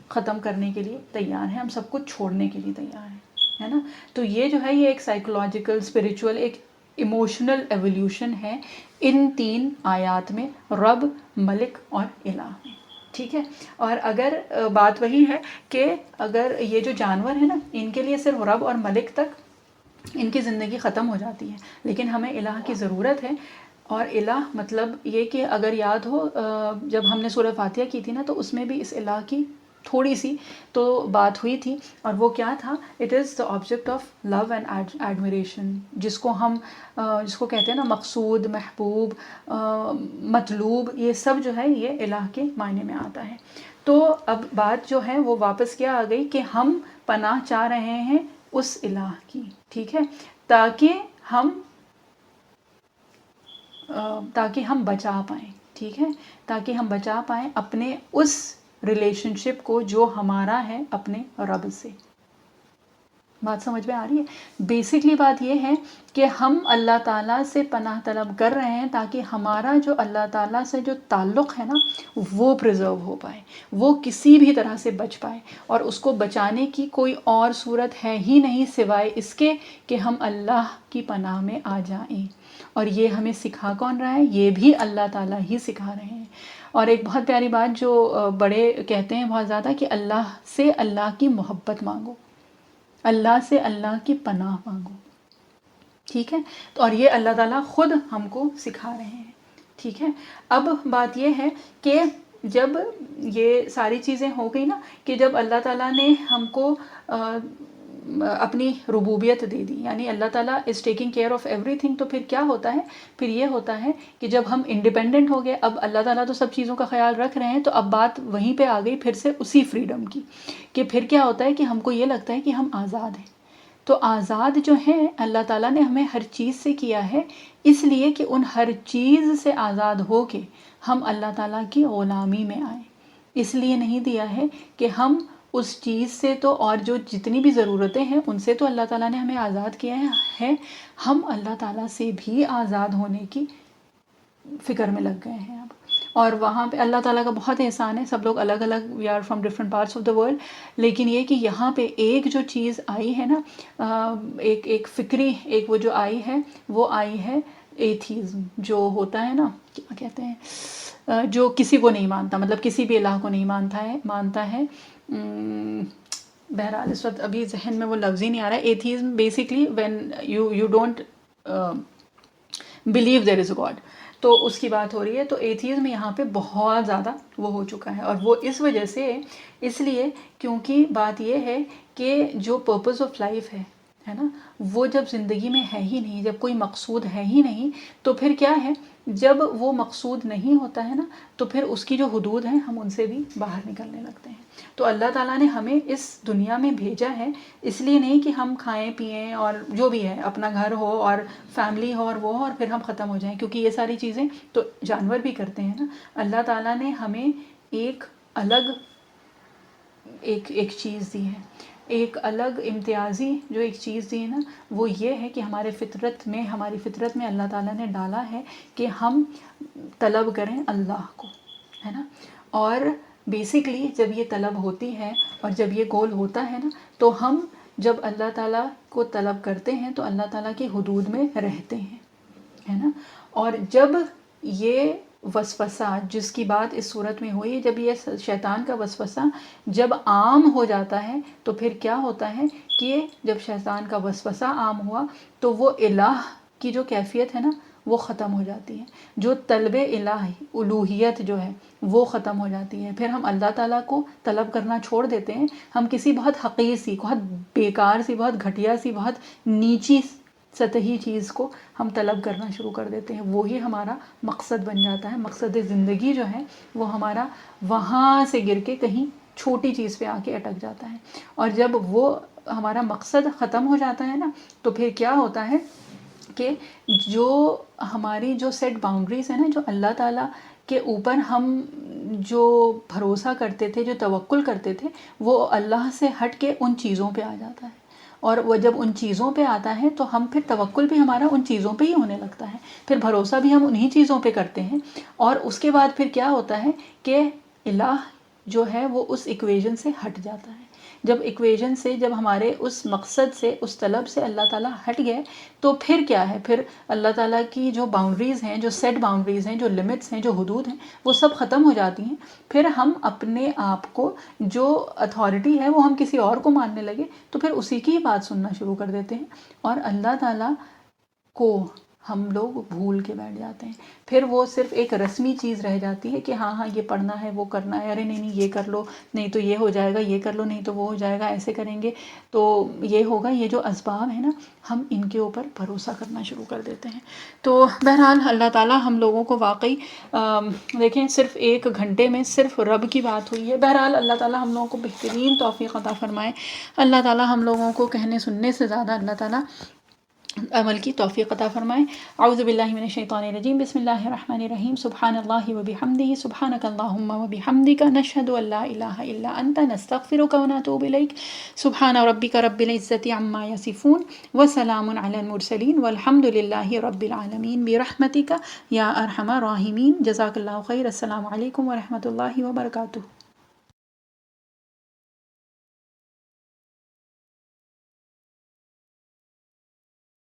ختم کرنے کے لیے تیار ہیں، ہم سب کچھ چھوڑنے کے لیے تیار ہیں، ہے نا. تو یہ جو ہے، یہ ایک سائیکولوجیکل، اسپریچول، ایک ایموشنل ایولیوشن ہے ان 3 آیات میں، رب، ملک اور الہ میں، ٹھیک ہے. اور اگر بات وہی ہے کہ اگر یہ جو جانور ہیں نا، ان کے لیے صرف رب اور ملک تک ان کی زندگی ختم ہو جاتی ہے، لیکن ہمیں الہ کی ضرورت ہے. اور الہ مطلب یہ کہ اگر یاد ہو جب ہم نے سورہ فاتحہ کی تھی نا، تو اس میں بھی اس الہ کی تھوڑی سی تو بات ہوئی تھی. اور وہ کیا تھا؟ It is the object of love and admiration, جس کو کہتے ہیں نا مقصود، محبوب، مطلوب، یہ سب جو ہے یہ الہ کے معنی میں آتا ہے. تو اب بات جو ہے وہ واپس کیا آ گئی کہ ہم پناہ چاہ رہے ہیں اس الہ کی، ٹھیک ہے، تاکہ ہم بچا پائیں، ٹھیک ہے، تاکہ ہم بچا پائیں اپنے اس ریلیشن شپ کو جو ہمارا ہے اپنے رب سے. بات سمجھ میں آ رہی ہے؟ بیسکلی بات یہ ہے کہ ہم اللہ تعالیٰ سے پناہ طلب کر رہے ہیں تاکہ ہمارا جو اللہ تعالیٰ سے جو تعلق ہے نا، وہ پریزرو ہو پائے، وہ کسی بھی طرح سے بچ پائے. اور اس کو بچانے کی کوئی اور صورت ہے ہی نہیں سوائے اس کے کہ ہم اللہ کی پناہ میں آ جائیں. اور یہ ہمیں سکھا کون رہا ہے؟ یہ بھی اللہ تعالیٰ ہی سکھا رہے ہیں. اور ایک بہت پیاری بات جو بڑے کہتے ہیں بہت زیادہ، کہ اللہ سے اللہ کی محبت مانگو، اللہ سے اللہ کی پناہ مانگو، ٹھیک ہے. اور یہ اللہ تعالیٰ خود ہم کو سکھا رہے ہیں، ٹھیک ہے. اب بات یہ ہے کہ جب یہ ساری چیزیں ہو گئی نا، کہ جب اللہ تعالیٰ نے ہم کو اپنی ربوبیت دے دی، یعنی اللہ تعالیٰ is taking care of every thing, تو پھر کیا ہوتا ہے؟ پھر یہ ہوتا ہے کہ جب ہم انڈیپینڈنٹ ہو گئے، اب اللہ تعالیٰ تو سب چیزوں کا خیال رکھ رہے ہیں، تو اب بات وہیں پہ آ گئی پھر سے اسی فریڈم کی، کہ پھر کیا ہوتا ہے کہ ہم کو یہ لگتا ہے کہ ہم آزاد ہیں. تو آزاد جو ہیں، اللہ تعالیٰ نے ہمیں ہر چیز سے کیا ہے، اس لیے کہ ان ہر چیز سے آزاد ہو کے ہم اللہ تعالیٰ کی غلامی میں آئیں. اس لیے نہیں دیا ہے کہ ہم اس چیز سے تو اور جو جتنی بھی ضرورتیں ہیں ان سے تو اللہ تعالیٰ نے ہمیں آزاد کیا ہے، ہم اللہ تعالیٰ سے بھی آزاد ہونے کی فکر میں لگ گئے ہیں اب. اور وہاں پہ اللہ تعالیٰ کا بہت احسان ہے، سب لوگ الگ الگ، we are from different parts of the world, لیکن یہ کہ یہاں پہ ایک جو چیز آئی ہے نا، ایک فکری ایک وہ جو آئی ہے، وہ آئی ہے ایتھیزم، جو ہوتا ہے نا، کیا کہتے ہیں، جو کسی کو نہیں مانتا، مطلب کسی بھی الہ کو نہیں مانتا ہے. بہرحال اس وقت ابھی ذہن میں وہ لفظ ہی نہیں آ رہا ہے. Atheism basically when you don't believe there is a God, تو اس کی بات ہو رہی ہے. تو ایتھیزم یہاں پہ بہت زیادہ وہ ہو چکا ہے، اور وہ اس وجہ سے، اس لیے کیونکہ بات یہ ہے کہ جو پرپز آف لائف ہے نا، وہ جب زندگی میں ہے ہی نہیں، جب کوئی مقصود ہے ہی نہیں، تو پھر کیا ہے، جب وہ مقصود نہیں ہوتا ہے نا، تو پھر اس کی جو حدود ہیں ہم ان سے بھی باہر نکلنے لگتے ہیں. تو اللہ تعالیٰ نے ہمیں اس دنیا میں بھیجا ہے اس لیے نہیں کہ ہم کھائیں پئیں اور جو بھی ہے اپنا گھر ہو اور فیملی ہو اور وہ ہو اور پھر ہم ختم ہو جائیں، کیونکہ یہ ساری چیزیں تو جانور بھی کرتے ہیں نا. اللہ تعالیٰ نے ہمیں ایک الگ ایک چیز دی ہے، ایک الگ امتیازی جو ایک چیز دی ہے نا، وہ یہ ہے کہ ہماری فطرت میں اللہ تعالیٰ نے ڈالا ہے کہ ہم طلب کریں اللہ کو، ہے نا. اور بیسکلی جب یہ طلب ہوتی ہے اور جب یہ گول ہوتا ہے نا، تو ہم جب اللہ تعالیٰ کو طلب کرتے ہیں تو اللہ تعالیٰ کی حدود میں رہتے ہیں، ہے نا. اور جب یہ وسوسہ جس کی بات اس صورت میں ہوئی، جب یہ شیطان کا وسوسہ جب عام ہو جاتا ہے تو پھر کیا ہوتا ہے کہ جب شیطان کا وسوسہ عام ہوا تو وہ الہ کی جو کیفیت ہے نا وہ ختم ہو جاتی ہے، جو طلب الوہیت جو ہے وہ ختم ہو جاتی ہے. پھر ہم اللہ تعالیٰ کو طلب کرنا چھوڑ دیتے ہیں، ہم کسی بہت حقیر سی، بہت بیکار سی، بہت گھٹیا سی، بہت نیچی سطحی چیز کو ہم طلب کرنا شروع کر دیتے ہیں. وہی ہمارا مقصد بن جاتا ہے. مقصد زندگی جو ہے وہ ہمارا وہاں سے گر کے کہیں چھوٹی چیز پہ آ کے اٹک جاتا ہے. اور جب وہ ہمارا مقصد ختم ہو جاتا ہے نا، تو پھر کیا ہوتا ہے کہ جو ہماری جو سیٹ باؤنڈریز ہیں نا، جو اللہ تعالیٰ کے اوپر ہم جو بھروسہ کرتے تھے، جو توکل کرتے تھے، وہ اللہ سے ہٹ کے ان چیزوں پہ آ جاتا ہے. اور وہ جب ان چیزوں پہ آتا ہے تو ہم پھر توکل بھی ہمارا ان چیزوں پہ ہی ہونے لگتا ہے، پھر بھروسہ بھی ہم انہی چیزوں پہ کرتے ہیں. اور اس کے بعد پھر کیا ہوتا ہے کہ الہ جو ہے وہ اس ایکویژن سے ہٹ جاتا ہے. جب ایکویژن سے، جب ہمارے اس مقصد سے، اس طلب سے اللہ تعالیٰ ہٹ گئے تو پھر کیا ہے، پھر اللہ تعالیٰ کی جو باؤنڈریز ہیں، جو سیٹ باؤنڈریز ہیں، جو لمٹس ہیں، جو حدود ہیں، وہ سب ختم ہو جاتی ہیں. پھر ہم اپنے آپ کو جو اتھارٹی ہے وہ ہم کسی اور کو ماننے لگے تو پھر اسی کی بات سننا شروع کر دیتے ہیں، اور اللہ تعالیٰ کو ہم لوگ بھول کے بیٹھ جاتے ہیں. پھر وہ صرف ایک رسمی چیز رہ جاتی ہے کہ ہاں یہ پڑھنا ہے، وہ کرنا ہے، ارے نہیں یہ کر لو، نہیں تو یہ ہو جائے گا، یہ کر لو، نہیں تو وہ ہو جائے گا، ایسے کریں گے تو یہ ہوگا. یہ جو اسباب ہیں نا، ہم ان کے اوپر بھروسہ کرنا شروع کر دیتے ہیں. تو بہرحال اللہ تعالیٰ ہم لوگوں کو واقعی دیکھیں، صرف 1 گھنٹے میں صرف رب کی بات ہوئی ہے. بہرحال اللہ تعالیٰ ہم لوگوں کو بہترین توفیق عطا فرمائے. اللہ تعالیٰ ہم لوگوں کو کہنے سننے سے زیادہ اللہ تعالیٰ عمل کی توفیق عطا فرمائے. اعوذ باللہ من الشیطان الرجیم، بسم اللہ الرحمن الرحیم. سبحان اللہ وبحمدہ، سبحانک اللہم وبحمدک، نشہد ان لا الہ الا انت، نستغفرک ونتوب الیک. سبحان ربک رب العزۃ عما یصفون، وسلام علی المرسلین، والحمد للہ رب العالمین، برحمتک یا ارحم الراحمین. جزاک اللہ خیر. السلام علیکم ورحمۃ اللہ وبرکاتہ.